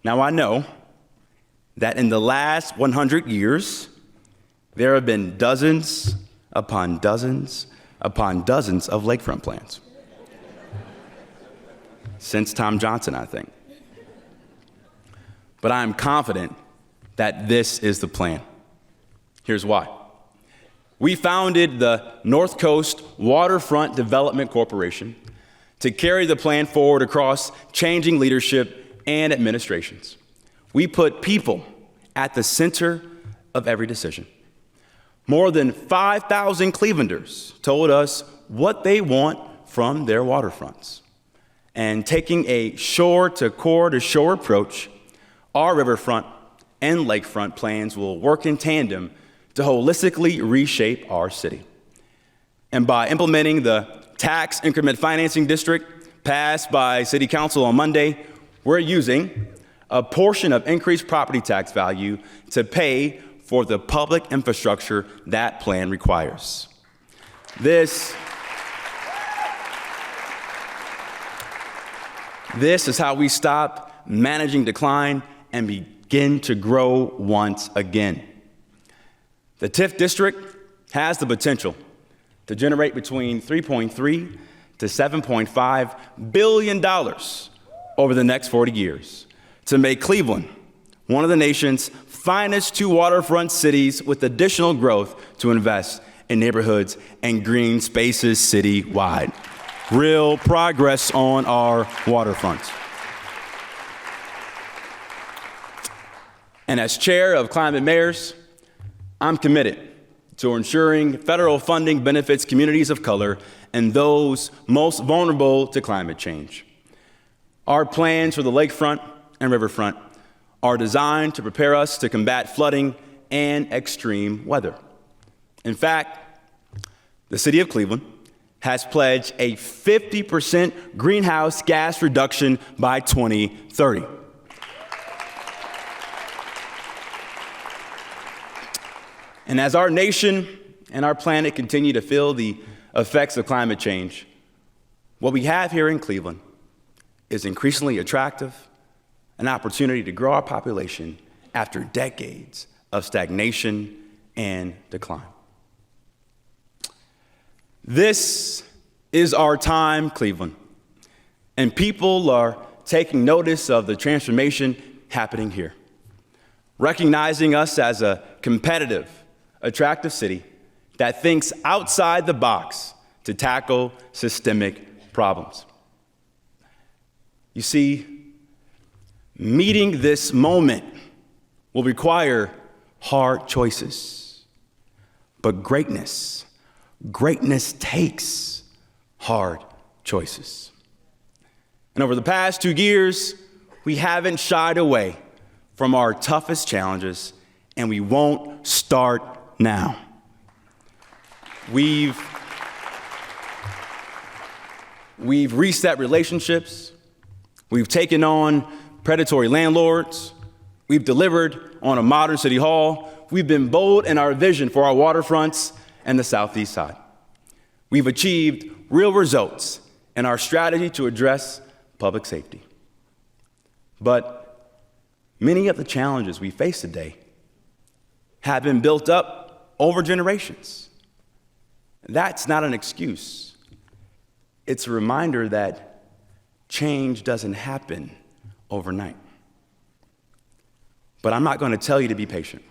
Now, I know that in the last 100 years, there have been dozens upon dozens upon dozens of lakefront plans. Since Tom Johnson, I think. But I am confident that this is the plan. Here's why. We founded the North Coast Waterfront Development Corporation to carry the plan forward across changing leadership and administrations. We put people at the center of every decision. More than 5,000 Clevelanders told us what they want from their waterfronts. And taking a shore-to-shore approach, our riverfront and lakefront plans will work in tandem to holistically reshape our city. And by implementing the tax increment financing district passed by City Council on Monday, we're using a portion of increased property tax value to pay for the public infrastructure that plan requires. This is how we stop managing decline and begin to grow once again. The TIF district has the potential to generate between $3.3 to $7.5 billion over the next 40 years to make Cleveland one of the nation's finest two waterfront cities with additional growth to invest in neighborhoods and green spaces citywide. Real progress on our waterfront. And as chair of Climate Mayors, I'm committed to ensuring federal funding benefits communities of color and those most vulnerable to climate change. Our plans for the lakefront and riverfront are designed to prepare us to combat flooding and extreme weather. In fact, the city of Cleveland has pledged a 50% greenhouse gas reduction by 2030. And as our nation and our planet continue to feel the effects of climate change, what we have here in Cleveland is increasingly attractive, an opportunity to grow our population after decades of stagnation and decline. This is our time, Cleveland, and people are taking notice of the transformation happening here, recognizing us as a competitive, attractive city that thinks outside the box to tackle systemic problems. You see, meeting this moment will require hard choices, but greatness takes hard choices. And over the past 2 years, we haven't shied away from our toughest challenges, and we won't start now. We've reset relationships. We've taken on predatory landlords. We've delivered on a modern city hall. We've been bold in our vision for our waterfronts and the southeast side. We've achieved real results in our strategy to address public safety. But many of the challenges we face today have been built up over generations. That's not an excuse. It's a reminder that change doesn't happen overnight. But I'm not going to tell you to be patient.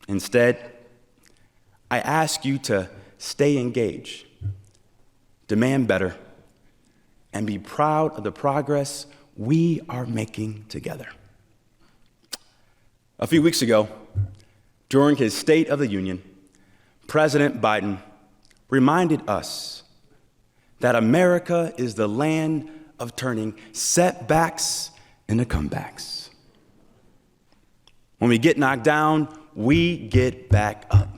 Instead, I ask you to stay engaged, demand better, and be proud of the progress we are making together. A few weeks ago, during his State of the Union, President Biden reminded us that America is the land of turning setbacks into comebacks. When we get knocked down, we get back up.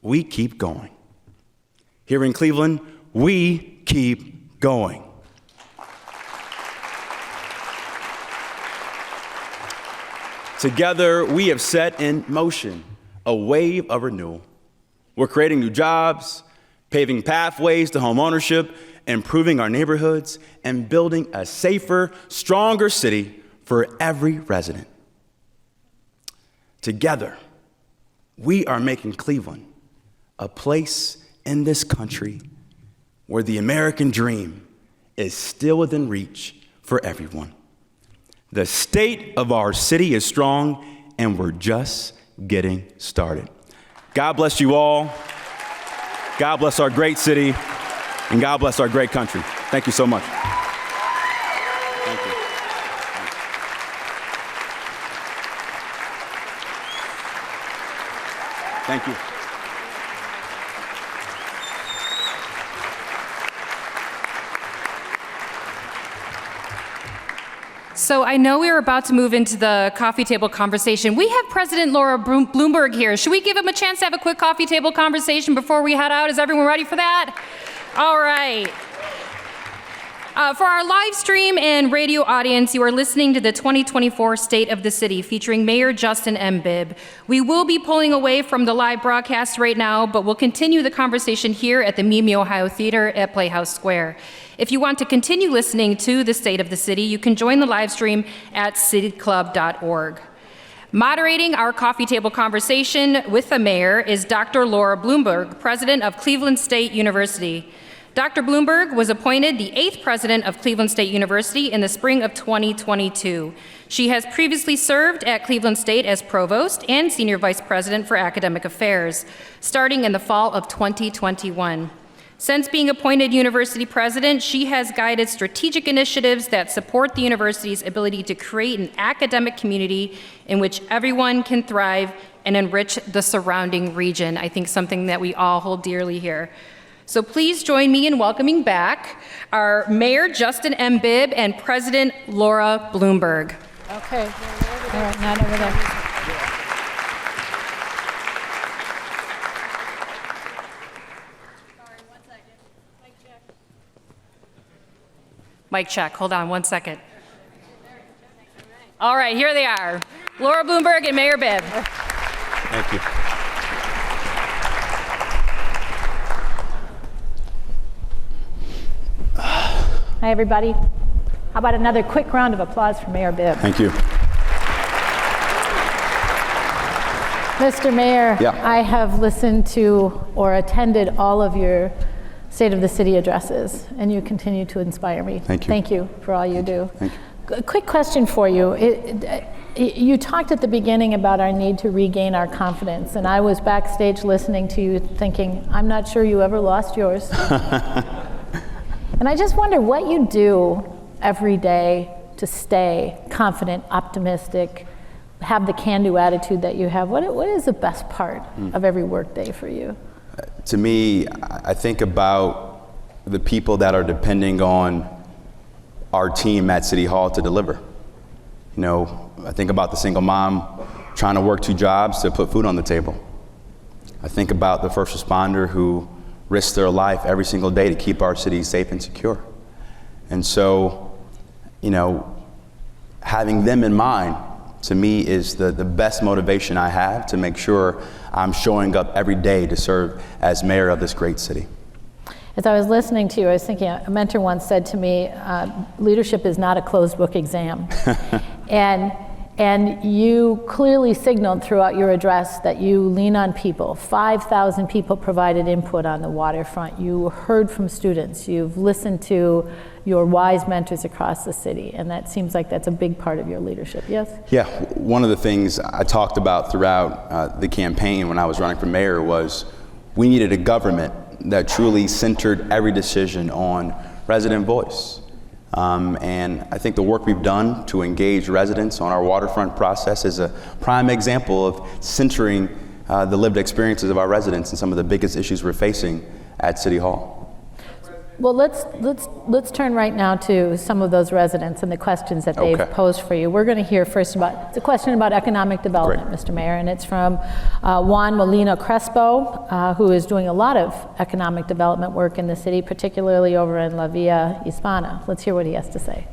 We keep going. Here in Cleveland, we keep going. Together, we have set in motion a wave of renewal. We're creating new jobs, paving pathways to home ownership, improving our neighborhoods, and building a safer, stronger city for every resident. Together, we are making Cleveland a place in this country where the American dream is still within reach for everyone. The state of our city is strong, and we're just getting started. God bless you all. God bless our great city, and God bless our great country. Thank you so much. Thank you. Thank you. So I know we are about to move into the coffee table conversation. We have President Laura Bloomberg here. Should we give him a chance to have a quick coffee table conversation before we head out? Is everyone ready for that? All right. For our live stream and radio audience, you are listening to the 2024 State of the City featuring Mayor Justin M. Bibb. We will be pulling away from the live broadcast right now, but we'll continue the conversation here at the Mimi, Ohio Theater at Playhouse Square. If you want to continue listening to the State of the City, you can join the live stream at cityclub.org. Moderating our coffee table conversation with the mayor is Dr. Laura Bloomberg, president of Cleveland State University. Dr. Bloomberg was appointed the 8th president of Cleveland State University in the spring of 2022. She has previously served at Cleveland State as provost and senior vice president for academic affairs, starting in the fall of 2021. Since being appointed university president, she has guided strategic initiatives that support the university's ability to create an academic community in which everyone can thrive and enrich the surrounding region. I think something that we all hold dearly here. So please join me in welcoming back our Mayor Justin M. Bibb and President Laura Bloomberg. Okay. All right, not over there. Mic check, hold on 1 second. All right, here they are. Laura Bloomberg and Mayor Bibb. Thank you. Hi, everybody. How about another quick round of applause for Mayor Bibb? Thank you. Mr. Mayor, Yeah. I have listened to or attended all of your State of the City addresses, and you continue to inspire me. Thank you. Thank you for all you do. Thank you. A quick question for you. You talked at the beginning about our need to regain our confidence, and I was backstage listening to you thinking, I'm not sure you ever lost yours. And I just wonder what you do every day to stay confident, optimistic, have the can-do attitude that you have. What is the best part of every work day for you? To me, I think about the people that are depending on our team at City Hall to deliver. You know, I think about the single mom trying to work 2 jobs to put food on the table. I think about the first responder who risks their life every single day to keep our city safe and secure. And so, you know, having them in mind, to me, is the best motivation I have to make sure I'm showing up every day to serve as mayor of this great city. As I was listening to you, I was thinking, a mentor once said to me, leadership is not a closed book exam. And you clearly signaled throughout your address that you lean on people. 5,000 people provided input on the waterfront. You heard from students. You've listened to your wise mentors across the city. And that seems like that's a big part of your leadership, yes? Yeah, one of the things I talked about throughout the campaign when I was running for mayor was we needed a government that truly centered every decision on resident voice. And I think the work we've done to engage residents on our waterfront process is a prime example of centering the lived experiences of our residents and some of the biggest issues we're facing at City Hall. Well, let's turn right now to some of those residents and the questions that they've posed for you. We're going to hear first it's a question about economic development, Mr. Mayor, and it's from Juan Molina Crespo, who is doing a lot of economic development work in the city, particularly over in La Villa Hispana. Let's hear what he has to say.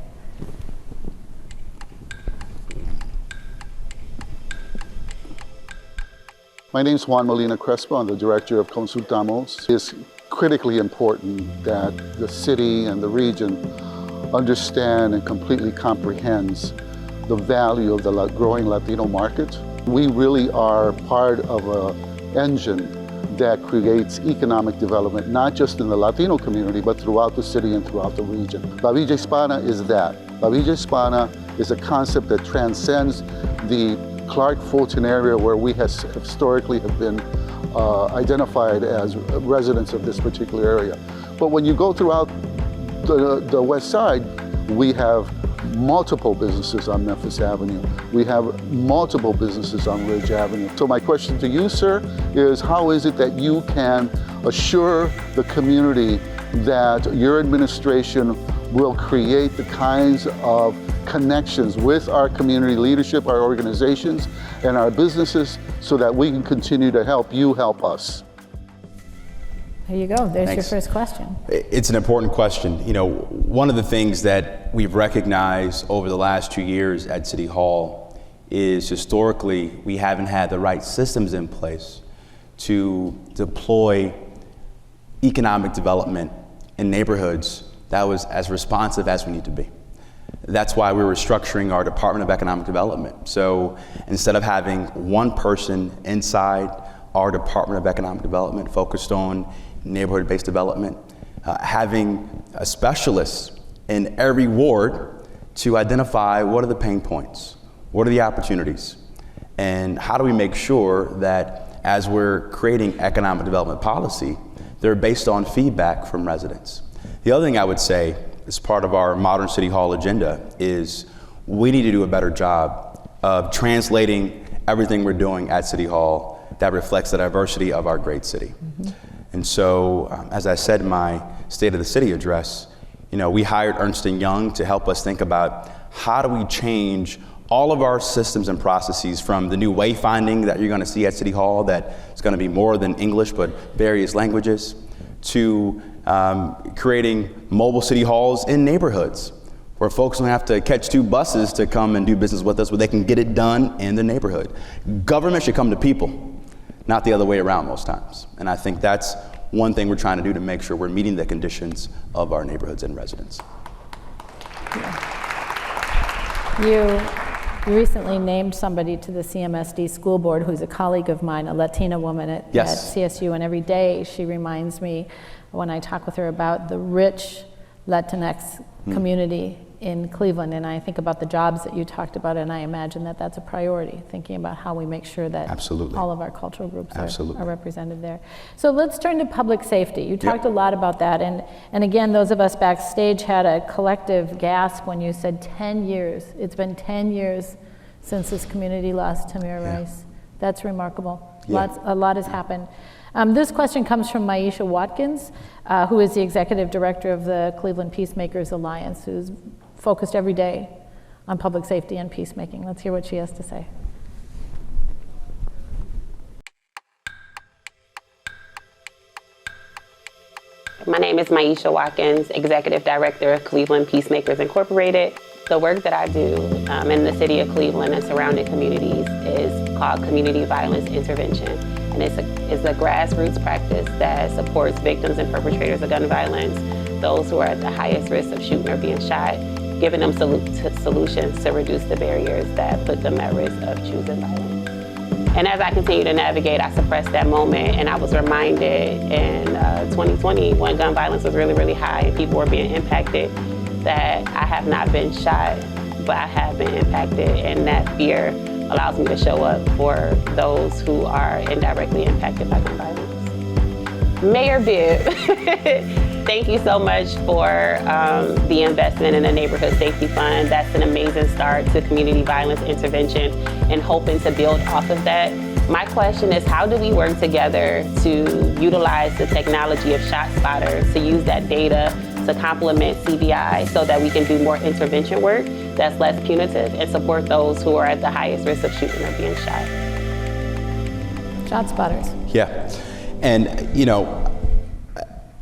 My name is Juan Molina Crespo. I'm the director of Consultamos. It's critically important that the city and the region understand and completely comprehends the value of the growing Latino market. We really are part of an engine that creates economic development, not just in the Latino community, but throughout the city and throughout the region. La Villa Hispana is that. La Villa Hispana is a concept that transcends the Clark-Fulton area where we historically have been identified as residents of this particular area. But when you go throughout the west side, we have multiple businesses on Memphis Avenue. We have multiple businesses on Ridge Avenue. So my question to you, sir, is how is it that you can assure the community that your administration will create the kinds of connections with our community leadership, our organizations, and our businesses so that we can continue to help you help us? There you go. There's Thanks. your first question. It's an important question. You know, one of the things that we've recognized over the last 2 years at City Hall is historically we haven't had the right systems in place to deploy economic development in neighborhoods that was as responsive as we need to be. That's why we were structuring our Department of Economic Development. So instead of having one person inside our Department of Economic Development focused on neighborhood-based development, having a specialist in every ward to identify what are the pain points, what are the opportunities, and how do we make sure that as we're creating economic development policy, they're based on feedback from residents. The other thing I would say as part of our modern City Hall agenda is we need to do a better job of translating everything we're doing at City Hall that reflects the diversity of our great city. Mm-hmm. And so, as I said in my State of the City address, you know, we hired Ernst & Young to help us think about how do we change all of our systems and processes, from the new wayfinding that you're going to see at City Hall that is going to be more than English but various languages, to creating mobile city halls in neighborhoods where folks don't have to catch 2 buses to come and do business with us, where they can get it done in the neighborhood. Government should come to people, not the other way around most times. And I think that's one thing we're trying to do to make sure we're meeting the conditions of our neighborhoods and residents. You recently named somebody to the CMSD school board who's a colleague of mine, a Latina woman at CSU, and every day she reminds me when I talk with her about the rich Latinx community in Cleveland, and I think about the jobs that you talked about, and I imagine that that's a priority, thinking about how we make sure that all of our cultural groups are represented there. So let's turn to public safety. You talked a lot about that, and again, those of us backstage had a collective gasp when you said 10 years. It's been 10 years since this community lost Tamir Rice. That's remarkable. A lot has happened. This question comes from Maisha Watkins, who is the executive director of the Cleveland Peacemakers Alliance, who's focused every day on public safety and peacemaking. Let's hear what she has to say. My name is Maisha Watkins, executive director of Cleveland Peacemakers Incorporated. The work that I do in the city of Cleveland and surrounding communities is called community violence intervention. And it's a grassroots practice that supports victims and perpetrators of gun violence, those who are at the highest risk of shooting or being shot, giving them solutions to reduce the barriers that put them at risk of choosing violence. And as I continue to navigate, I suppressed that moment, and I was reminded in 2020, when gun violence was really, really high and people were being impacted, that I have not been shot, but I have been impacted, and that fear allows me to show up for those who are indirectly impacted by gun violence. Mayor Bibb, thank you so much for the investment in the Neighborhood Safety Fund. That's an amazing start to community violence intervention and hoping to build off of that. My question is, how do we work together to utilize the technology of ShotSpotter to use that data to complement CVI so that we can do more intervention work that's less punitive and support those who are at the highest risk of shooting or being shot? ShotSpotters. Yeah, and you know,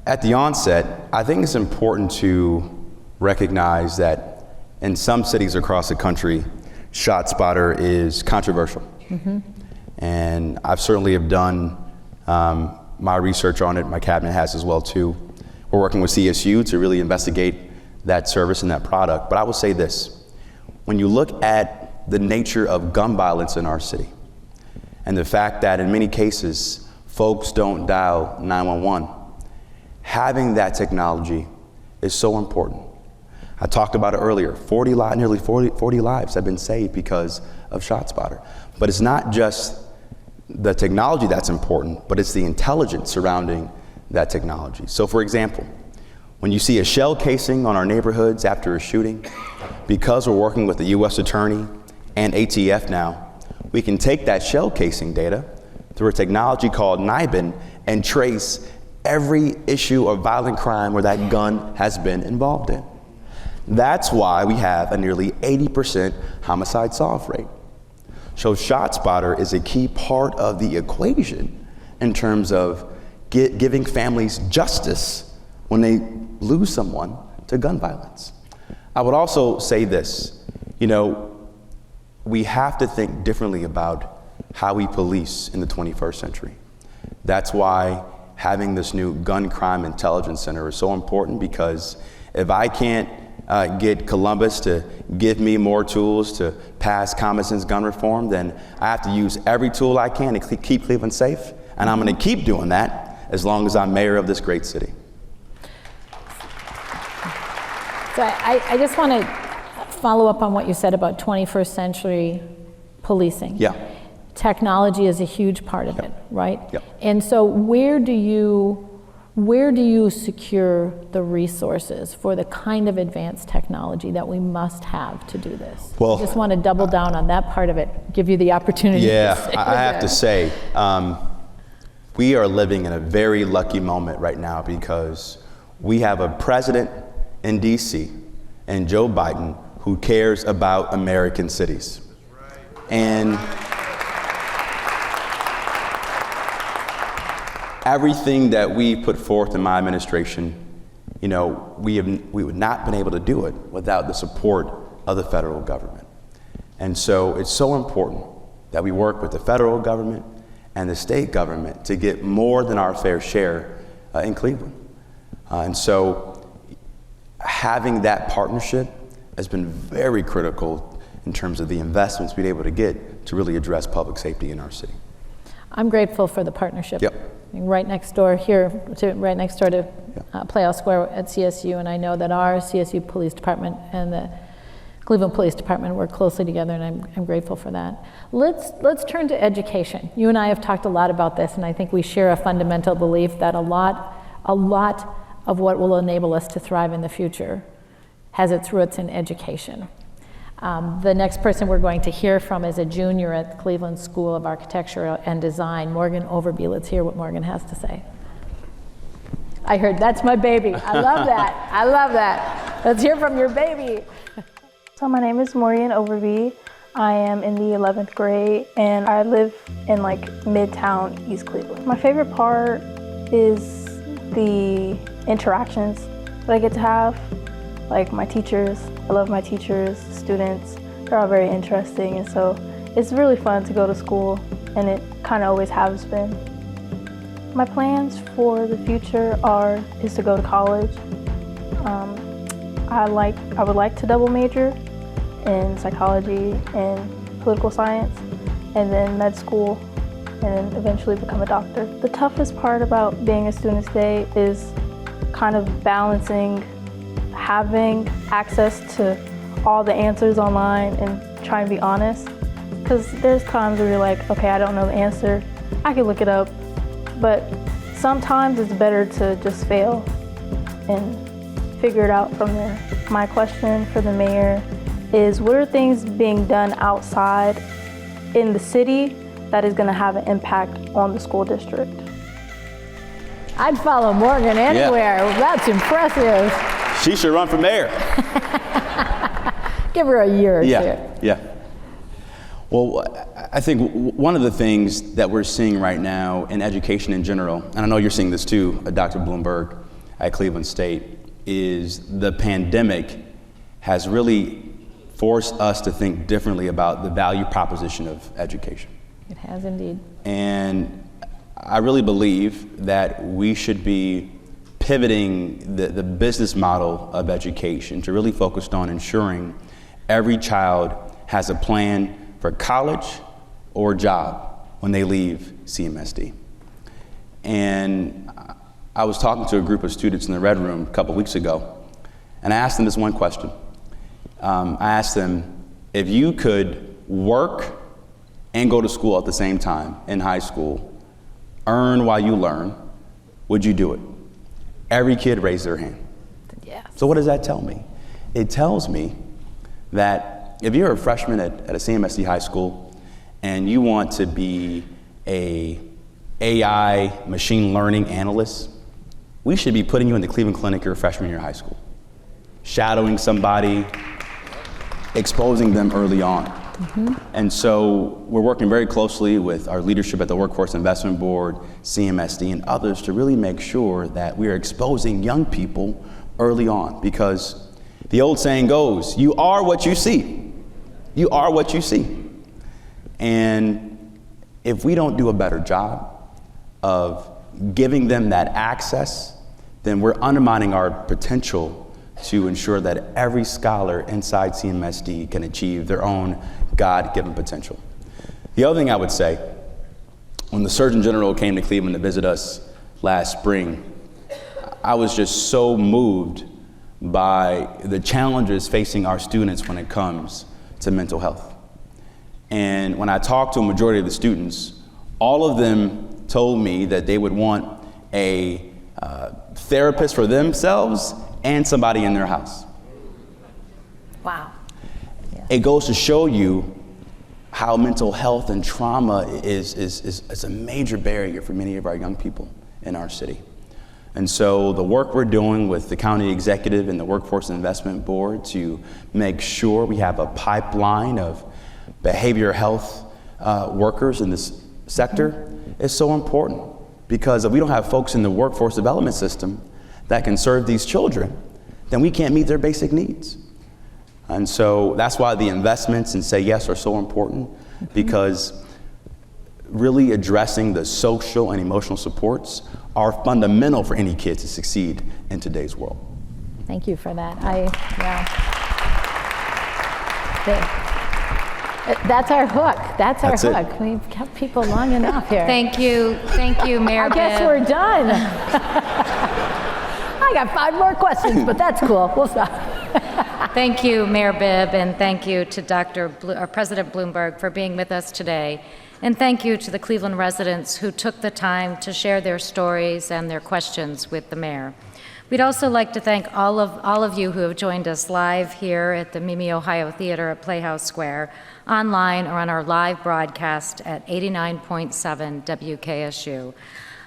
at the onset, I think it's important to recognize that in some cities across the country, ShotSpotter is controversial. Mm-hmm. And I've certainly have done my research on it. My cabinet has as well too. We're working with CSU to really investigate that service and that product. But I will say this, when you look at the nature of gun violence in our city and the fact that in many cases, folks don't dial 911, having that technology is so important. I talked about it earlier, nearly 40 lives have been saved because of ShotSpotter. But it's not just the technology that's important, but it's the intelligence surrounding that technology. So for example, when you see a shell casing on our neighborhoods after a shooting, because we're working with the U.S. Attorney and ATF now, we can take that shell casing data through a technology called NIBIN and trace every issue of violent crime where that gun has been involved in. That's why we have a nearly 80% homicide solve rate. So ShotSpotter is a key part of the equation in terms of giving families justice when they lose someone to gun violence. I would also say this, we have to think differently about how we police in the 21st century. That's why having this new Gun Crime Intelligence Center is so important, because if I can't get Columbus to give me more tools to pass common sense gun reform, then I have to use every tool I can to keep Cleveland safe, and I'm going to keep doing that as long as I'm mayor of this great city. So I just want to follow up on what you said about 21st century policing. Yeah. Technology is a huge part of it, right? Yep. And so where do you secure the resources for the kind of advanced technology that we must have to do this? Well, I just want to double down on that part of it, give you the opportunity to say I have to say, we are living in a very lucky moment right now, because we have a president in DC and Joe Biden who cares about American cities. And everything that we put forth in my administration, we would not been able to do it without the support of the federal government. And so it's so important that we work with the federal government and the state government to get more than our fair share in Cleveland. And so having that partnership has been very critical in terms of the investments we're able to get to really address public safety in our city. I'm grateful for the partnership. Yep. Right next door to Playhouse Square at CSU, and I know that our CSU Police Department and the Cleveland Police Department work closely together, and I'm grateful for that. Let's turn to education. You and I have talked a lot about this, and I think we share a fundamental belief that a lot of what will enable us to thrive in the future has its roots in education. The next person we're going to hear from is a junior at Cleveland School of Architecture and Design, Morgan Overby. Let's hear what Morgan has to say. I heard, that's my baby. I love that. I love that. Let's hear from your baby. So my name is Morgan Overby. I am in the 11th grade, and I live in Midtown, East Cleveland. My favorite part is the interactions that I get to have. My teachers, I love my teachers, students, they're all very interesting, and so it's really fun to go to school, and it kind of always has been. My plans for the future is to go to college. I would like to double major in psychology and political science, and then med school, and eventually become a doctor. The toughest part about being a student today is kind of balancing having access to all the answers online and trying to be honest. Because there's times where you're like, okay, I don't know the answer. I can look it up. But sometimes it's better to just fail and figure it out from there. My question for the mayor is, what are things being done outside in the city that is going to have an impact on the school district? I'd follow Morgan anywhere. Yeah. That's impressive. She should run for mayor. Give her a year or two. Yeah. Well, I think one of the things that we're seeing right now in education in general, and I know you're seeing this too, Dr. Bloomberg at Cleveland State, is the pandemic has really forced us to think differently about the value proposition of education. It has indeed. And I really believe that we should be pivoting the business model of education to really focus on ensuring every child has a plan for college or job when they leave CMSD. And I was talking to a group of students in the Red Room a couple weeks ago, and I asked them this one question. I asked them, if you could work and go to school at the same time in high school, earn while you learn, would you do it? Every kid raised their hand. Yes. So what does that tell me? It tells me that if you're a freshman at a CMSD high school and you want to be a AI machine learning analyst, we should be putting you in the Cleveland Clinic your freshman year of high school, shadowing somebody, exposing them early on. And so we're working very closely with our leadership at the Workforce Investment Board, CMSD, and others to really make sure that we are exposing young people early on, because the old saying goes, you are what you see. You are what you see. And if we don't do a better job of giving them that access, then we're undermining our potential to ensure that every scholar inside CMSD can achieve their own God-given potential. The other thing I would say, when the Surgeon General came to Cleveland to visit us last spring, I was just so moved by the challenges facing our students when it comes to mental health. And when I talked to a majority of the students, all of them told me that they would want a therapist for themselves and somebody in their house. Wow. It goes to show you how mental health and trauma is a major barrier for many of our young people in our city. And so the work we're doing with the county executive and the Workforce Investment Board to make sure we have a pipeline of behavioral health workers in this sector is so important, because if we don't have folks in the workforce development system that can serve these children, then we can't meet their basic needs. And so that's why the investments in Say Yes are so important, because really addressing the social and emotional supports are fundamental for any kid to succeed in today's world. Thank you for that. That's our hook. That's our hook. We've kept people long enough here. Thank you, Mayor Bibb. I guess we're done. I got 5 more questions, but that's cool. We'll stop. Thank you, Mayor Bibb, and thank you to President Bloomberg for being with us today. And thank you to the Cleveland residents who took the time to share their stories and their questions with the mayor. We'd also like to thank all of you who have joined us live here at the Mimi Ohio Theater at Playhouse Square, online or on our live broadcast at 89.7 WKSU.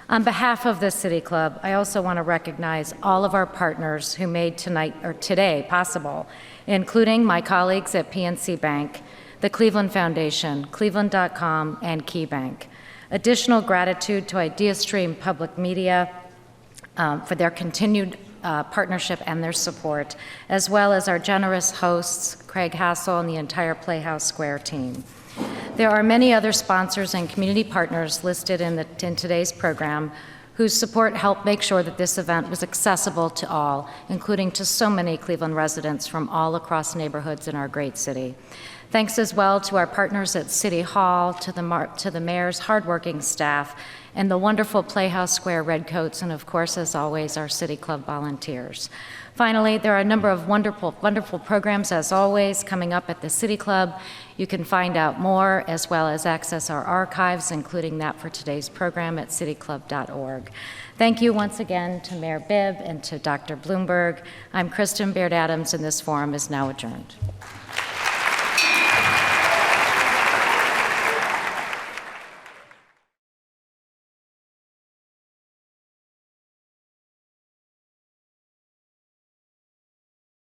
On behalf of the City Club, I also want to recognize all of our partners who made today possible, including my colleagues at PNC Bank, the Cleveland Foundation, Cleveland.com, and KeyBank. Additional gratitude to ideastream Public Media for their continued partnership and their support, as well as our generous hosts, Craig Hassel and the entire Playhouse Square team. There are many other sponsors and community partners listed in today's program whose support helped make sure that this event was accessible to all, including to so many Cleveland residents from all across neighborhoods in our great city. Thanks as well to our partners at City Hall, to the mayor's hardworking staff, and the wonderful Playhouse Square Redcoats, and of course, as always, our City Club volunteers. Finally, there are a number of wonderful programs, as always, coming up at the City Club. You can find out more, as well as access our archives, including that for today's program at cityclub.org. Thank you once again to Mayor Bibb and to Dr. Bloomberg. I'm Kristen Baird Adams, and this forum is now adjourned.